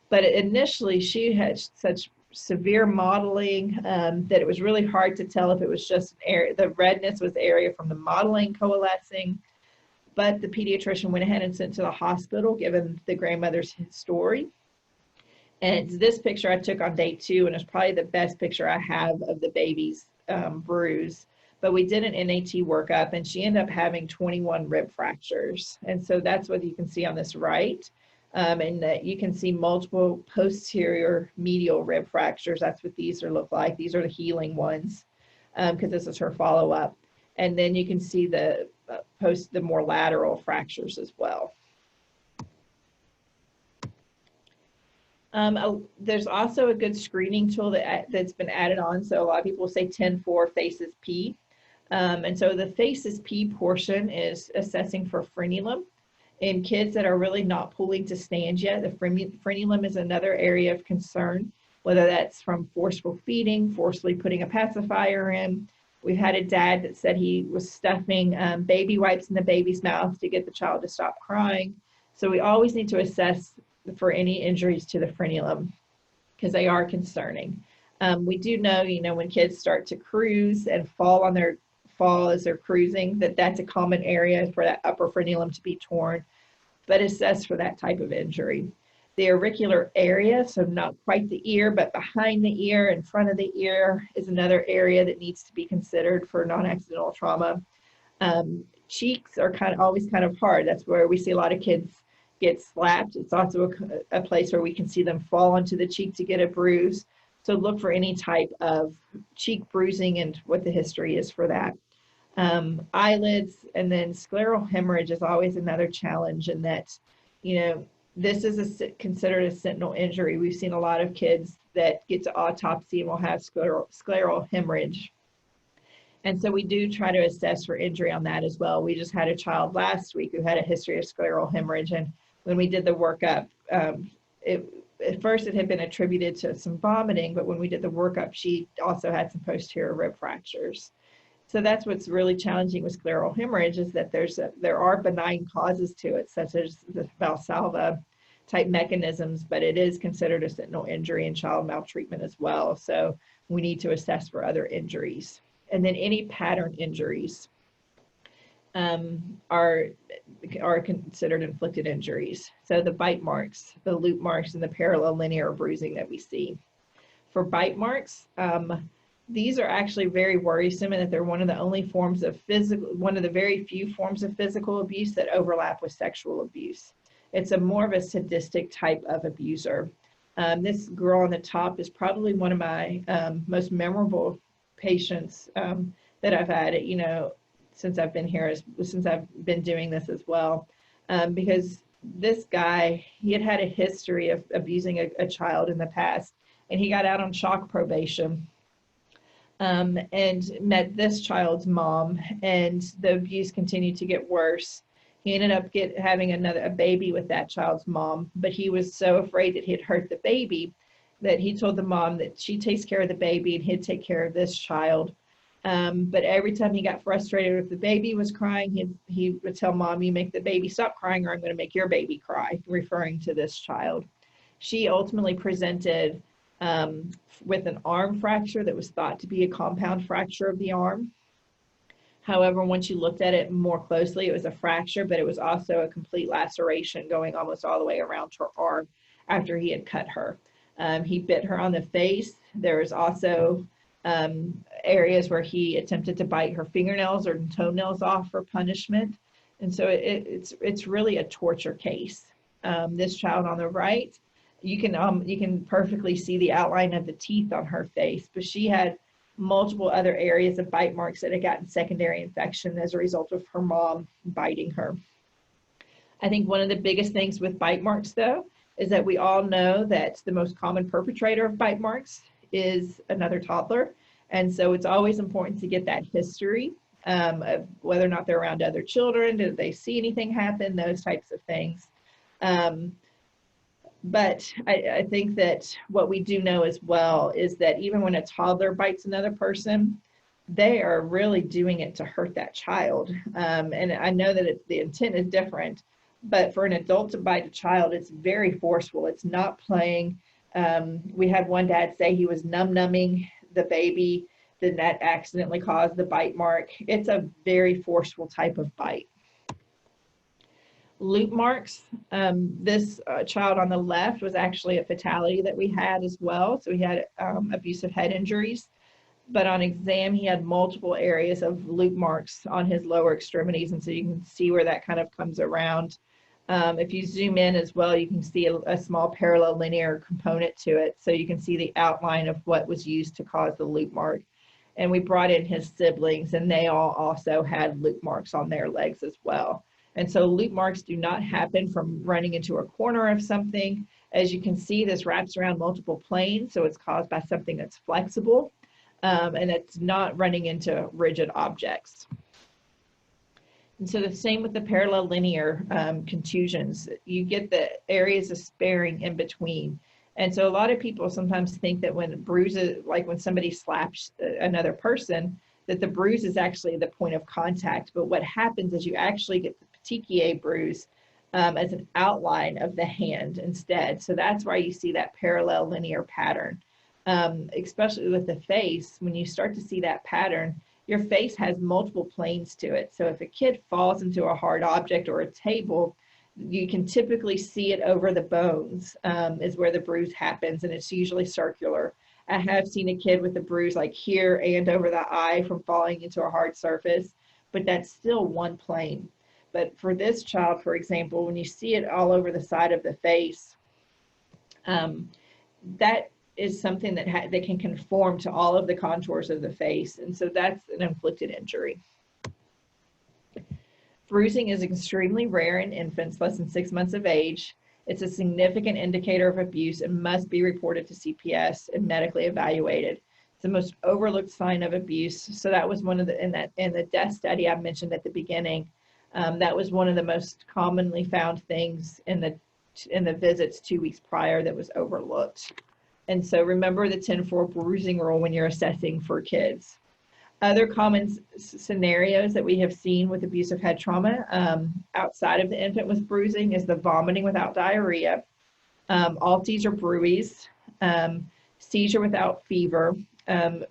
But initially, she had such severe modeling that it was really hard to tell if it was just an area. The redness was the area from the modeling coalescing. But the pediatrician went ahead and sent to the hospital, given the grandmother's story. And this picture I took on day 2, and it's probably the best picture I have of the baby's bruise. But we did an NAT workup, and she ended up having 21 rib fractures. And so that's what you can see on this right. And that you can see multiple posterior medial rib fractures. That's what these look like. These are the healing ones, because this is her follow-up. And then you can see the more lateral fractures as well. There's also a good screening tool that's been added on. So a lot of people say 10-4 FACES P. And so the FACES P portion is assessing for frenulum. In kids that are really not pulling to stand yet, the frenulum is another area of concern, whether that's from forceful feeding, forcefully putting a pacifier in. We've had a dad that said he was stuffing baby wipes in the baby's mouth to get the child to stop crying. So we always need to assess for any injuries to the frenulum because they are concerning. We do know, when kids start to cruise and fall as they're cruising, that's a common area for that upper frenulum to be torn, but assess for that type of injury. The auricular area, so not quite the ear, but behind the ear, in front of the ear, is another area that needs to be considered for non-accidental trauma. Cheeks are always kind of hard. That's where we see a lot of kids get slapped. It's also a place where we can see them fall onto the cheek to get a bruise. So look for any type of cheek bruising and what the history is for that. Eyelids, and then scleral hemorrhage is always another challenge in that, this is considered a sentinel injury. We've seen a lot of kids that get to autopsy and will have scleral hemorrhage. And so we do try to assess for injury on that as well. We just had a child last week who had a history of scleral hemorrhage. And when we did the workup, at first it had been attributed to some vomiting, but when we did the workup, she also had some posterior rib fractures. So that's what's really challenging with scleral hemorrhage, is that there are benign causes to it, such as the Valsalva type mechanisms, but it is considered a sentinel injury and child maltreatment as well. So we need to assess for other injuries. And then any pattern injuries are considered inflicted injuries. So the bite marks, the loop marks, and the parallel linear bruising that we see. For bite marks, these are actually very worrisome in that they're one of the very few forms of physical abuse that overlap with sexual abuse. It's more of a sadistic type of abuser. This girl on the top is probably one of my most memorable patients that I've had, since I've been here, since I've been doing this as well, because this guy, he had a history of abusing a child in the past, and he got out on shock probation. And met this child's mom, and the abuse continued to get worse. He ended up having a baby with that child's mom, but he was so afraid that he'd hurt the baby that he told the mom that she takes care of the baby and he'd take care of this child. But every time he got frustrated if the baby was crying, he would tell mom, "You make the baby stop crying or I'm going to make your baby cry," referring to this child. She ultimately presented with an arm fracture that was thought to be a compound fracture of the arm. However, once you looked at it more closely, it was a fracture, but it was also a complete laceration going almost all the way around her arm after he had cut her. He bit her on the face. There was also areas where he attempted to bite her fingernails or toenails off for punishment. And so it's really a torture case. This child on the right, you can perfectly see the outline of the teeth on her face, but she had multiple other areas of bite marks that had gotten secondary infection as a result of her mom biting her. I think one of the biggest things with bite marks, though, is that we all know that the most common perpetrator of bite marks is another toddler. And so it's always important to get that history of whether or not they're around other children, did they see anything happen, those types of things. But I think that what we do know as well is that even when a toddler bites another person, they are really doing it to hurt that child. And I know that the intent is different, but for an adult to bite a child, it's very forceful. It's not playing. We had one dad say he was numbing the baby, then that accidentally caused the bite mark. It's a very forceful type of bite. Loop marks. This child on the left was actually a fatality that we had as well. So he had abusive head injuries, but on exam, he had multiple areas of loop marks on his lower extremities. And so you can see where that kind of comes around. If you zoom in as well, you can see a small parallel linear component to it. So you can see the outline of what was used to cause the loop mark. And we brought in his siblings, and they all also had loop marks on their legs as well. And so loop marks do not happen from running into a corner of something. As you can see, this wraps around multiple planes, so it's caused by something that's flexible, and it's not running into rigid objects. And so the same with the parallel linear contusions. You get the areas of sparing in between. And so a lot of people sometimes think that when bruises, like when somebody slaps another person, that the bruise is actually the point of contact. But what happens is you actually get the petechiae bruise as an outline of the hand instead. So that's why you see that parallel linear pattern. Especially with the face, when you start to see that pattern, your face has multiple planes to it. So if a kid falls into a hard object or a table, you can typically see it over the bones is where the bruise happens, and it's usually circular. I have seen a kid with a bruise like here and over the eye from falling into a hard surface, but that's still one plane. But for this child, for example, when you see it all over the side of the face, that is something that can conform to all of the contours of the face. And so that's an inflicted injury. Bruising is extremely rare in infants less than 6 months of age. It's a significant indicator of abuse and must be reported to CPS and medically evaluated. It's the most overlooked sign of abuse. So that was one of the, in the death study I mentioned at the beginning, that was one of the most commonly found things in the visits 2 weeks prior that was overlooked. And so remember the 10-4 bruising rule when you're assessing for kids. Other common scenarios that we have seen with abusive head trauma outside of the infant with bruising is the vomiting without diarrhea, ALTs or bruises, seizure without fever.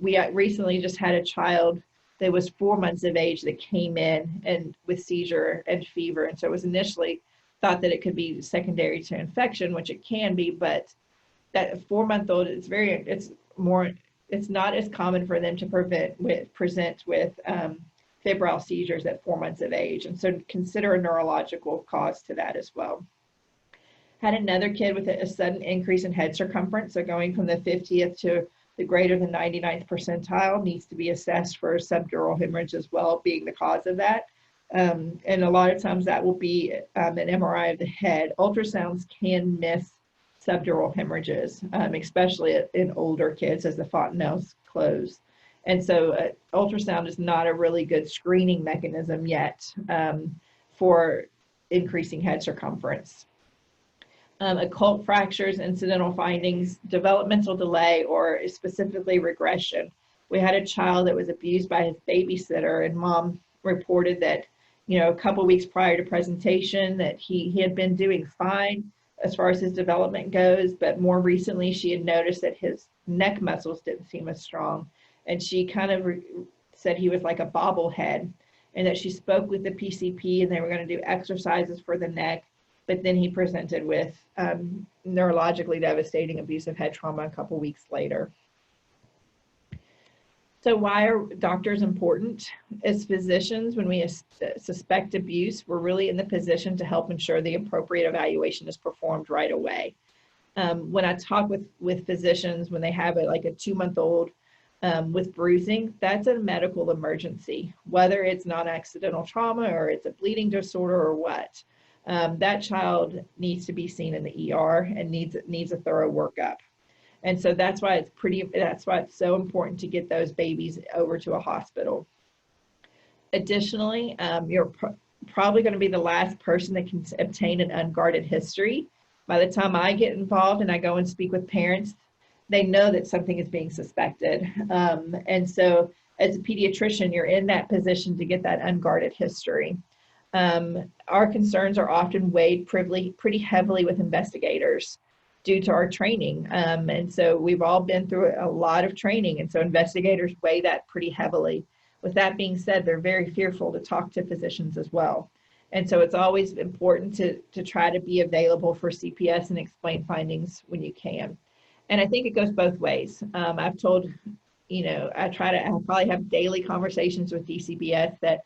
We recently just had a child that was 4 months of age that came in and with seizure and fever. And so it was initially thought that it could be secondary to infection, which it can be, but that 4-month-old it's not as common for them to present with febrile seizures at 4 months of age. And so consider a neurological cause to that as well. Had another kid with a sudden increase in head circumference, so going from the 50th to the greater than 99th percentile, needs to be assessed for subdural hemorrhage as well, being the cause of that. And a lot of times that will be an MRI of the head. Ultrasounds can miss subdural hemorrhages, especially in older kids as the fontanelles close. And so ultrasound is not a really good screening mechanism yet for increasing head circumference. Occult fractures, incidental findings, developmental delay, or specifically regression. We had a child that was abused by his babysitter, and mom reported that, a couple weeks prior to presentation that he had been doing fine. as far as his development goes, but more recently she had noticed that his neck muscles didn't seem as strong, and she kind of said he was like a bobblehead, and that she spoke with the PCP and they were going to do exercises for the neck, but then he presented with neurologically devastating abusive head trauma a couple weeks later. So why are doctors important? As physicians, when we suspect abuse, we're really in the position to help ensure the appropriate evaluation is performed right away. When I talk with physicians, when they have like a 2-month-old with bruising, that's a medical emergency, whether it's non-accidental trauma or it's a bleeding disorder or what. That child needs to be seen in the ER and needs a thorough workup. And so that's why it's so important to get those babies over to a hospital. Additionally, you're probably going to be the last person that can obtain an unguarded history. By the time I get involved and I go and speak with parents, they know that something is being suspected. And so as a pediatrician, you're in that position to get that unguarded history. Our concerns are often weighed pretty heavily with investigators due to our training. And so we've all been through a lot of training, and so investigators weigh that pretty heavily. With that being said, they're very fearful to talk to physicians as well. And so it's always important to try to be available for CPS and explain findings when you can. And I think it goes both ways. I've told, I probably have daily conversations with DCBS that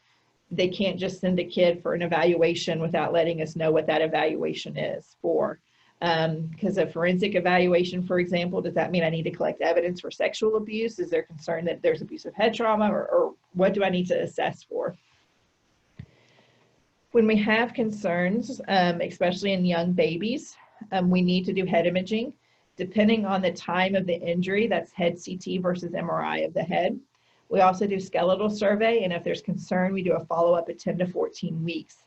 they can't just send a kid for an evaluation without letting us know what that evaluation is for. Because a forensic evaluation, for example, does that mean I need to collect evidence for sexual abuse? Is there concern that there's abusive head trauma, or what do I need to assess for? When we have concerns, especially in young babies, we need to do head imaging. Depending on the time of the injury, that's head CT versus MRI of the head. We also do skeletal survey, and if there's concern, we do a follow-up at 10 to 14 weeks.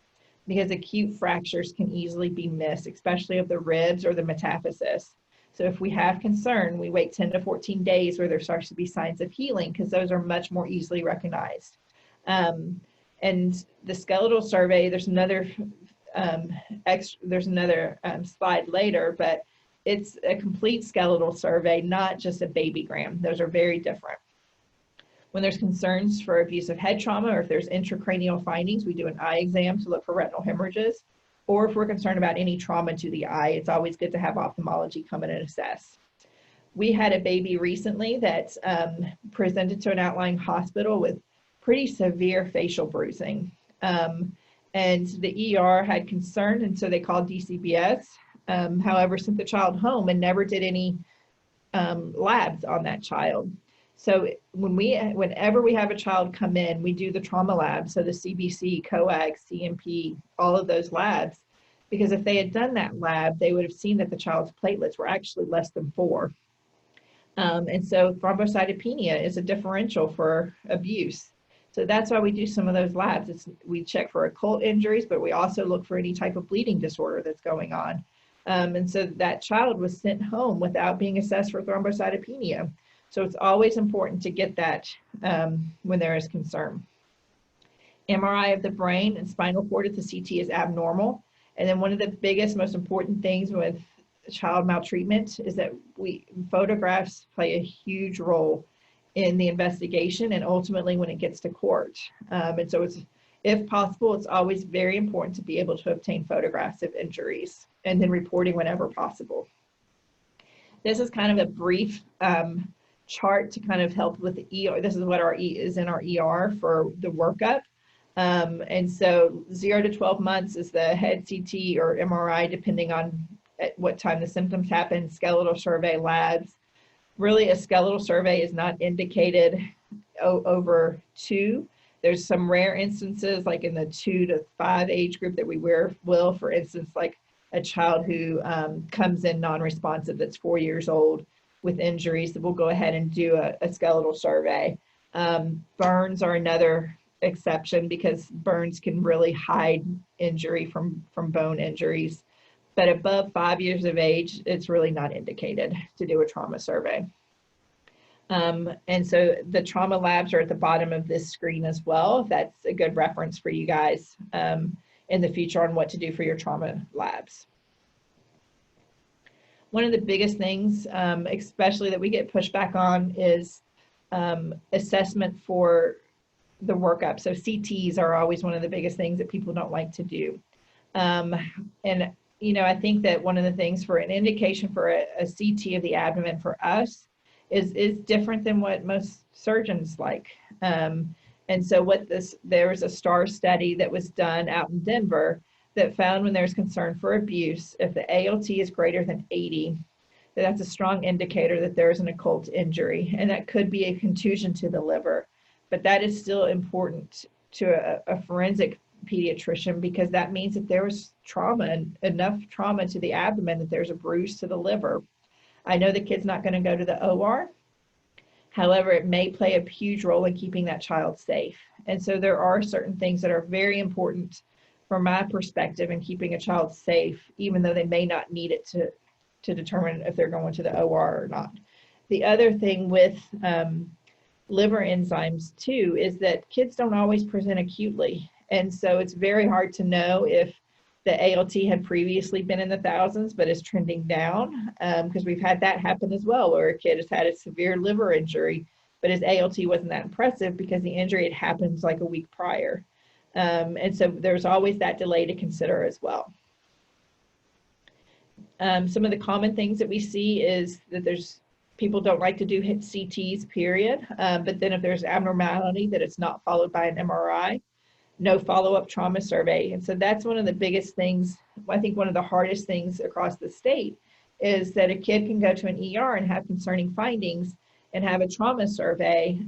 Because acute fractures can easily be missed, especially of the ribs or the metaphysis. So if we have concern, we wait 10 to 14 days where there starts to be signs of healing, because those are much more easily recognized. And the skeletal survey, there's another slide later, but it's a complete skeletal survey, not just a babygram. Those are very different. When there's concerns for abusive head trauma, or if there's intracranial findings, we do an eye exam to look for retinal hemorrhages. Or if we're concerned about any trauma to the eye, it's always good to have ophthalmology come in and assess. We had a baby recently that presented to an outlying hospital with pretty severe facial bruising. And the ER had concern, and so they called DCBS. However, sent the child home and never did any labs on that child. So whenever we have a child come in, we do the trauma lab, so the CBC, COAG, CMP, all of those labs, because if they had done that lab, they would have seen that the child's platelets were actually less than 4. And so thrombocytopenia is a differential for abuse. So that's why we do some of those labs. We check for occult injuries, but we also look for any type of bleeding disorder that's going on. And so that child was sent home without being assessed for thrombocytopenia. So it's always important to get that when there is concern. MRI of the brain and spinal cord at the CT is abnormal. And then one of the biggest, most important things with child maltreatment is that photographs play a huge role in the investigation and ultimately when it gets to court. And so if possible, it's always very important to be able to obtain photographs of injuries and then reporting whenever possible. This is kind of a brief chart to kind of help with the ER. This is what is in our ER for the workup. And so 0 to 12 months is the head CT or MRI, depending on at what time the symptoms happen, skeletal survey, labs. Really, a skeletal survey is not indicated over 2. There's some rare instances, like in the 2 to 5 age group, that we will, for instance, like a child who comes in non-responsive that's 4 years old with injuries, that we'll go ahead and do a skeletal survey. Burns are another exception because burns can really hide injury from bone injuries. But above 5 years of age, it's really not indicated to do a trauma survey. And so the trauma labs are at the bottom of this screen as well. That's a good reference for you guys in the future on what to do for your trauma labs. One of the biggest things, especially that we get pushback on, is assessment for the workup. So CTs are always one of the biggest things that people don't like to do. And, you know, I think that one of the things for an indication for a CT of the abdomen for us is different than what most surgeons like. And so there was a STAR study that was done out in Denver that found when there's concern for abuse, if the ALT is greater than 80, that's a strong indicator that there is an occult injury, and that could be a contusion to the liver. But that is still important to a forensic pediatrician, because that means that there was trauma, enough trauma to the abdomen, that there's a bruise to the liver. I know the kid's not going to go to the OR. However, it may play a huge role in keeping that child safe. And so there are certain things that are very important from my perspective in keeping a child safe, even though they may not need it to determine if they're going to the OR or not. The other thing with liver enzymes too is that kids don't always present acutely. And so it's very hard to know if the ALT had previously been in the thousands, but is trending down, because we've had that happen as well, where a kid has had a severe liver injury, but his ALT wasn't that impressive because the injury had happened like a week prior. And so there's always that delay to consider as well. Some of the common things that we see is that people don't like to do CTs, period. But then if there's abnormality, that it's not followed by an MRI, no follow-up trauma survey. And so that's one of the biggest things. I think one of the hardest things across the state is that a kid can go to an ER and have concerning findings and have a trauma survey,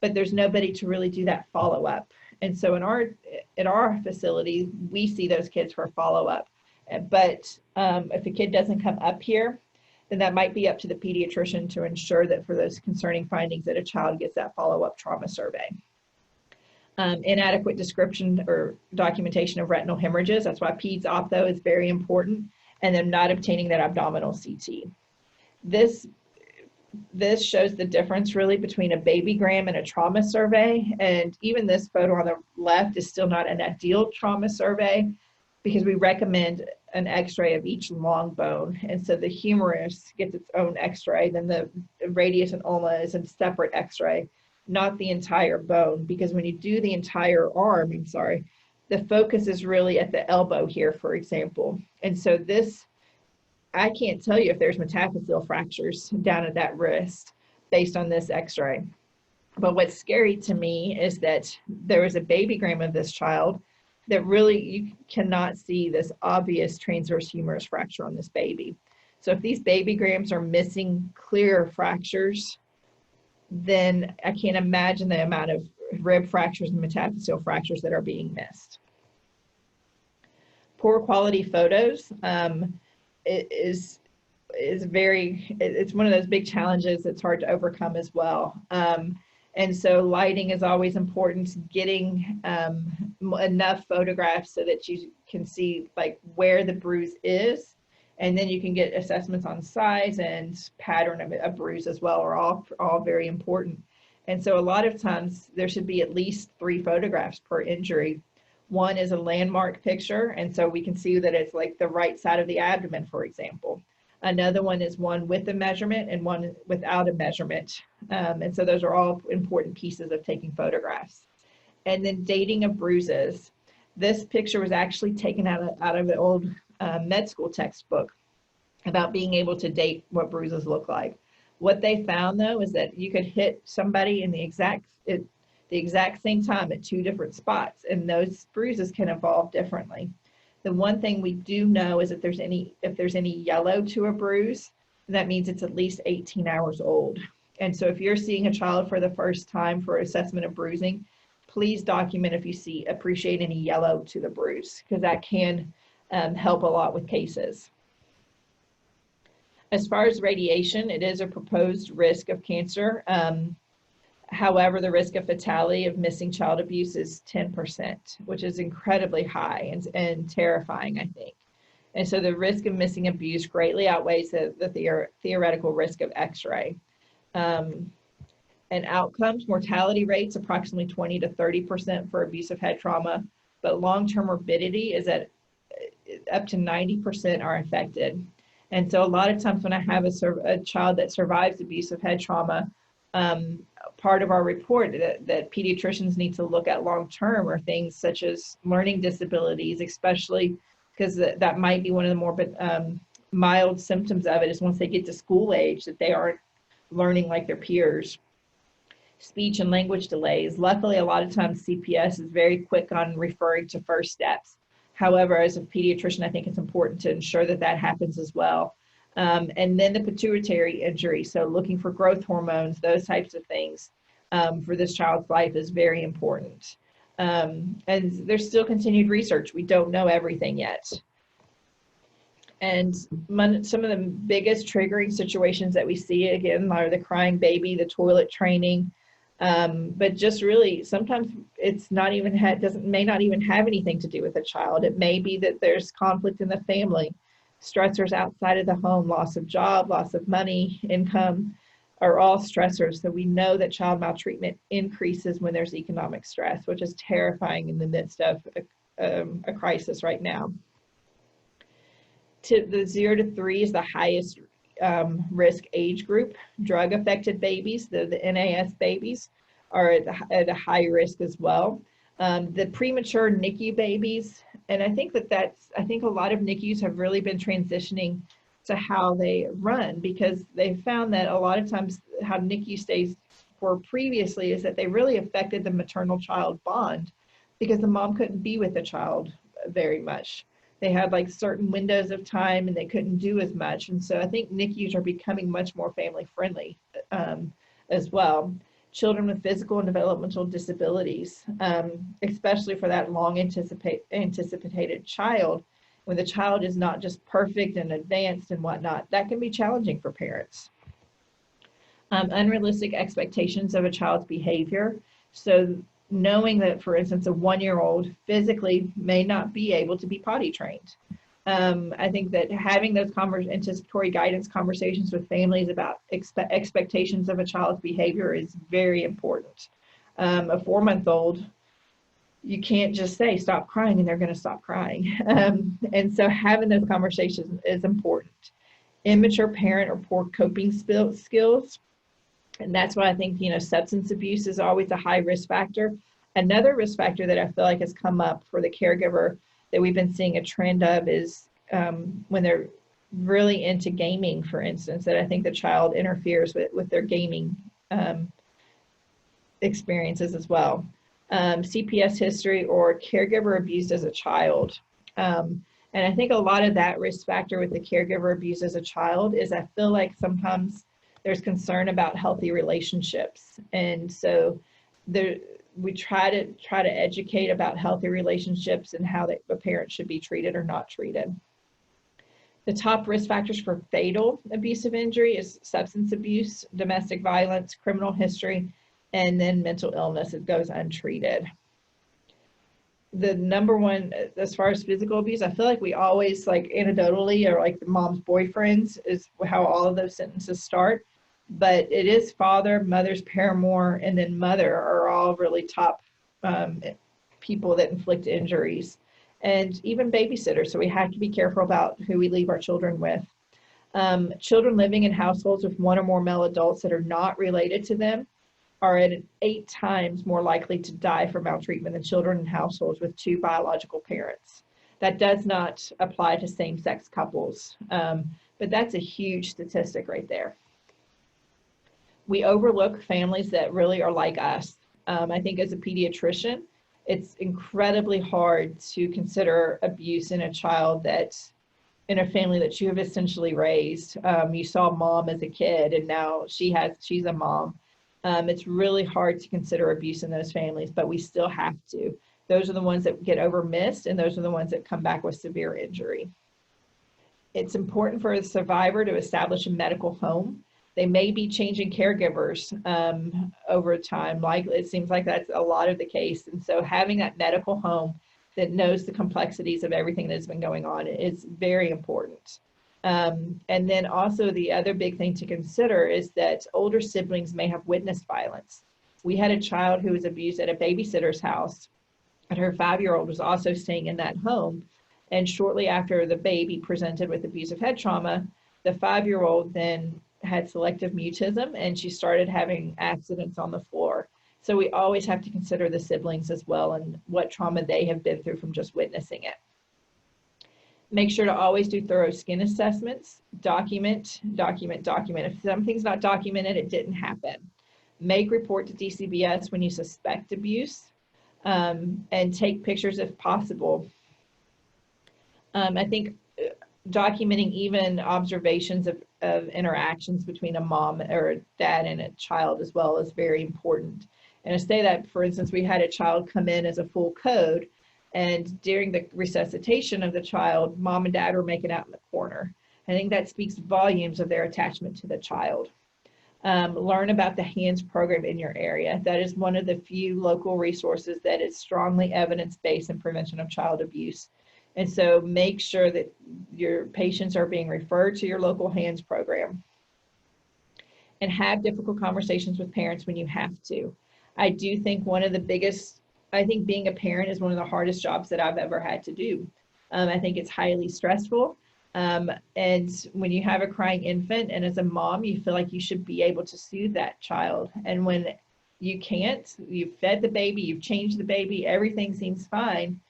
but there's nobody to really do that follow-up. And so in our facility, we see those kids for follow-up. But if a kid doesn't come up here, then that might be up to the pediatrician to ensure that for those concerning findings that a child gets that follow-up trauma survey. Inadequate description or documentation of retinal hemorrhages. That's why peds optho is very important. And then not obtaining that abdominal CT. This shows the difference really between a babygram and a trauma survey. And even this photo on the left is still not an ideal trauma survey, because we recommend an x-ray of each long bone. And so the humerus gets its own x-ray, then the radius and ulna is a separate x-ray, not the entire bone, because when you do the entire arm, the focus is really at the elbow here, for example. And so I can't tell you if there's metaphyseal fractures down at that wrist based on this x-ray. But what's scary to me is that there was a babygram of this child that really you cannot see this obvious transverse humerus fracture on this baby. So if these babygrams are missing clear fractures, then I can't imagine the amount of rib fractures and metaphyseal fractures that are being missed. Poor quality photos it's one of those big challenges that's hard to overcome as well. And so lighting is always important, getting enough photographs so that you can see like where the bruise is, and then you can get assessments on size and pattern of a bruise as well, are all very important. And so a lot of times there should be at least 3 photographs per injury. One is a landmark picture, and so we can see that it's like the right side of the abdomen, for example. Another one is one with a measurement and one without a measurement. And so those are all important pieces of taking photographs. And then dating of bruises. This picture was actually taken out of an old med school textbook about being able to date what bruises look like. What they found, though, is that you could hit somebody in the exact same time at 2 different spots, and those bruises can evolve differently. The one thing we do know is that if there's any yellow to a bruise, that means it's at least 18 hours old. And so if you're seeing a child for the first time for assessment of bruising, please document if you appreciate any yellow to the bruise, because that can help a lot with cases. As far as radiation, it is a proposed risk of cancer. However, the risk of fatality of missing child abuse is 10%, which is incredibly high and terrifying, I think. And so the risk of missing abuse greatly outweighs the theoretical risk of X-ray. And outcomes, mortality rates, approximately 20 to 30% for abusive head trauma, but long-term morbidity is at up to 90% are affected. And so a lot of times when I have a child that survives abusive head trauma, part of our report that pediatricians need to look at long-term are things such as learning disabilities, especially because that might be one of the more mild symptoms of it is once they get to school age that they aren't learning like their peers. Speech and language delays. Luckily, a lot of times CPS is very quick on referring to first steps. However, as a pediatrician, I think it's important to ensure that that happens as well. And then the pituitary injury. So looking for growth hormones, those types of things for this child's life is very important. And there's still continued research. We don't know everything yet. And some of the biggest triggering situations that we see, again, are the crying baby, the toilet training, but just really sometimes it's not even may not even have anything to do with the child. It may be that there's conflict in the family, stressors outside of the home, loss of job, loss of money, income are all stressors. So we know that child maltreatment increases when there's economic stress, which is terrifying in the midst of a crisis right now. To the 0 to 3 is the highest risk age group. Drug affected babies, the NAS babies, are at a high risk as well. The premature NICU babies, and I think I think a lot of NICUs have really been transitioning to how they run, because they found that a lot of times how NICU stays were previously is that they really affected the maternal child bond because the mom couldn't be with the child very much. They had like certain windows of time and they couldn't do as much. And so I think NICUs are becoming much more family friendly as well. Children with physical and developmental disabilities, especially for that long anticipated child, when the child is not just perfect and advanced and whatnot, that can be challenging for parents. Unrealistic expectations of a child's behavior. So knowing that, for instance, a 1-year-old physically may not be able to be potty trained. I think that having those anticipatory guidance conversations with families about expectations of a child's behavior is very important. A 4-month-old, you can't just say, stop crying, and they're going to stop crying. And so having those conversations is important. Immature parent or poor coping skills. And that's why I think, substance abuse is always a high risk factor. Another risk factor that I feel like has come up for the caregiver that we've been seeing a trend of is when they're really into gaming, for instance, that I think the child interferes with their gaming experiences as well. CPS history or caregiver abuse as a child. And I think a lot of that risk factor with the caregiver abuse as a child is I feel like sometimes there's concern about healthy relationships. And so we try to educate about healthy relationships and how a parent should be treated or not treated. The top risk factors for fatal abusive injury is substance abuse, domestic violence, criminal history, and then mental illness. It goes untreated. The number one, as far as physical abuse, I feel like we always, like anecdotally, or like the mom's boyfriends is how all of those sentences start. But it is father, mother's paramour, and then mother are all really top people that inflict injuries. And even babysitters, so we have to be careful about who we leave our children with. Children living in households with 1 or more male adults that are not related to them are at 8 times more likely to die from maltreatment than children in households with 2 biological parents. That does not apply to same-sex couples, but that's a huge statistic right there. We overlook families that really are like us. I think as a pediatrician, it's incredibly hard to consider abuse in a child that's in a family that you have essentially raised. You saw mom as a kid and now she's a mom. It's really hard to consider abuse in those families, but we still have to. Those are the ones that get overmissed, and those are the ones that come back with severe injury. It's important for a survivor to establish a medical home. They may be changing caregivers over time. Like it seems like that's a lot of the case. And so having that medical home that knows the complexities of everything that's been going on is very important. And then also the other big thing to consider is that older siblings may have witnessed violence. We had a child who was abused at a babysitter's house, and her 5-year-old was also staying in that home. And shortly after the baby presented with abusive head trauma, The 5-year-old then had selective mutism, and she started having accidents on the floor. So we always have to consider the siblings as well and what trauma they have been through from just witnessing it. Make sure to always do thorough skin assessments. Document. If something's not documented, it didn't happen. Make report to DCBS when you suspect abuse, and take pictures if possible. I think documenting even observations of interactions between a mom or a dad and a child as well is very important. And I say that, for instance, we had a child come in as a full code, and during the resuscitation of the child, mom and dad were making out in the corner. I think that speaks volumes of their attachment to the child. Learn about the HANDS program in your area. That is one of the few local resources that is strongly evidence-based in prevention of child abuse. And so make sure that your patients are being referred to your local HANDS program. And have difficult conversations with parents when you have to. I do think one of the biggest, I think being a parent is one of the hardest jobs that I've ever had to do. I think it's highly stressful. And when you have a crying infant, and as a mom, you feel like you should be able to soothe that child. And when you can't, you've fed the baby, you've changed the baby, everything seems fine,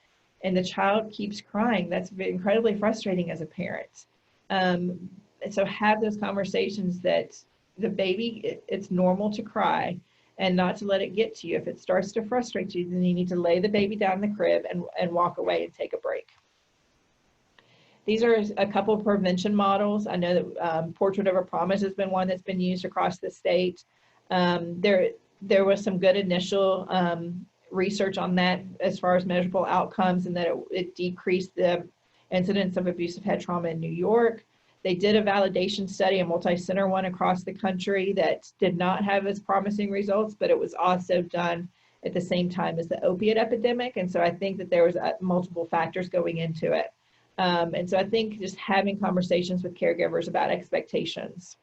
and the child keeps crying, that's incredibly frustrating as a parent. So have those conversations that the baby, it's normal to cry, and not to let it get to you. If it starts to frustrate you, then you need to lay the baby down in the crib and walk away and take a break. These are a couple of prevention models. I know that Portrait of a Promise has been one that's been used across the state. There was some good initial research on that as far as measurable outcomes, and that it decreased the incidence of abusive head trauma in New York. They did a validation study, a multi-center one across the country, that did not have as promising results, but it was also done at the same time as the opiate epidemic. And so I think that there was multiple factors going into it. And so I think just having conversations with caregivers about expectations.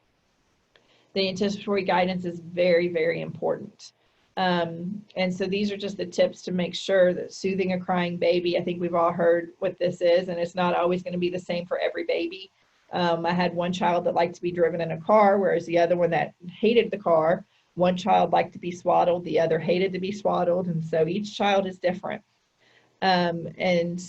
The anticipatory guidance is very, very important. And so these are just the tips to make sure that soothing a crying baby, I think we've all heard what this is, and it's not always going to be the same for every baby. I had one child that liked to be driven in a car, whereas the other one that hated the car. One child liked to be swaddled, the other hated to be swaddled, and so each child is different. And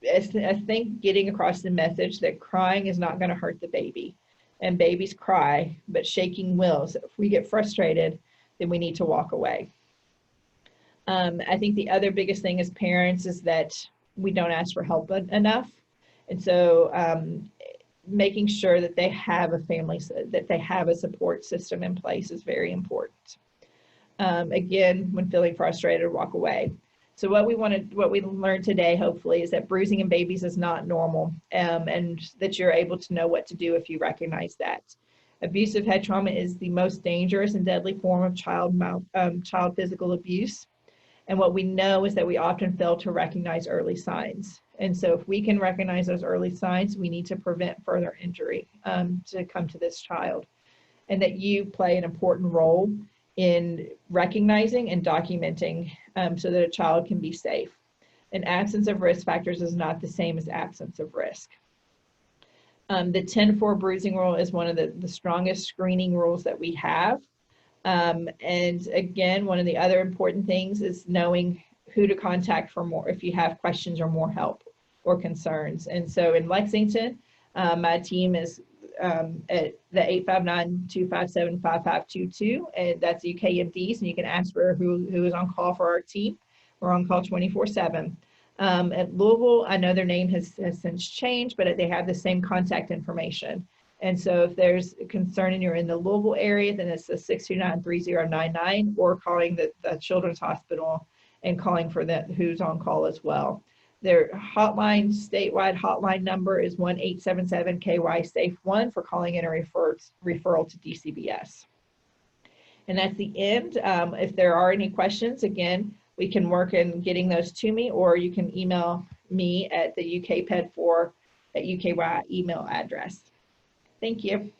I think getting across the message that crying is not going to hurt the baby, and babies cry, but shaking will. So if we get frustrated, then we need to walk away. I think the other biggest thing as parents is that we don't ask for help enough. And so making sure that they have a family, that they have a support system in place is very important. Again, when feeling frustrated, walk away. So what we learned today, hopefully, is that bruising in babies is not normal, and that you're able to know what to do if you recognize that. Abusive head trauma is the most dangerous and deadly form of child physical abuse. And what we know is that we often fail to recognize early signs. And so if we can recognize those early signs, we need to prevent further injury to come to this child. And that you play an important role in recognizing and documenting so that a child can be safe. And absence of risk factors is not the same as absence of risk. The 10-4 bruising rule is one of the strongest screening rules that we have. And again, one of the other important things is knowing who to contact for more if you have questions or more help or concerns. And so in Lexington, my team is at the 859-257-5522, and that's UKMDs, and you can ask for who is on call for our team. We're on call 24/7. At Louisville, I know their name has since changed, but they have the same contact information. And so if there's a concern and you're in the Louisville area, then it's the 629-3099, or calling the Children's Hospital and calling for who's on call as well. Their hotline, statewide hotline number is 1-877-KY-SAFE-1 for calling in a referral to DCBS. And that's the end. If there are any questions, again, we can work in getting those to me, or you can email me at the UKPED4 at UKY email address. Thank you.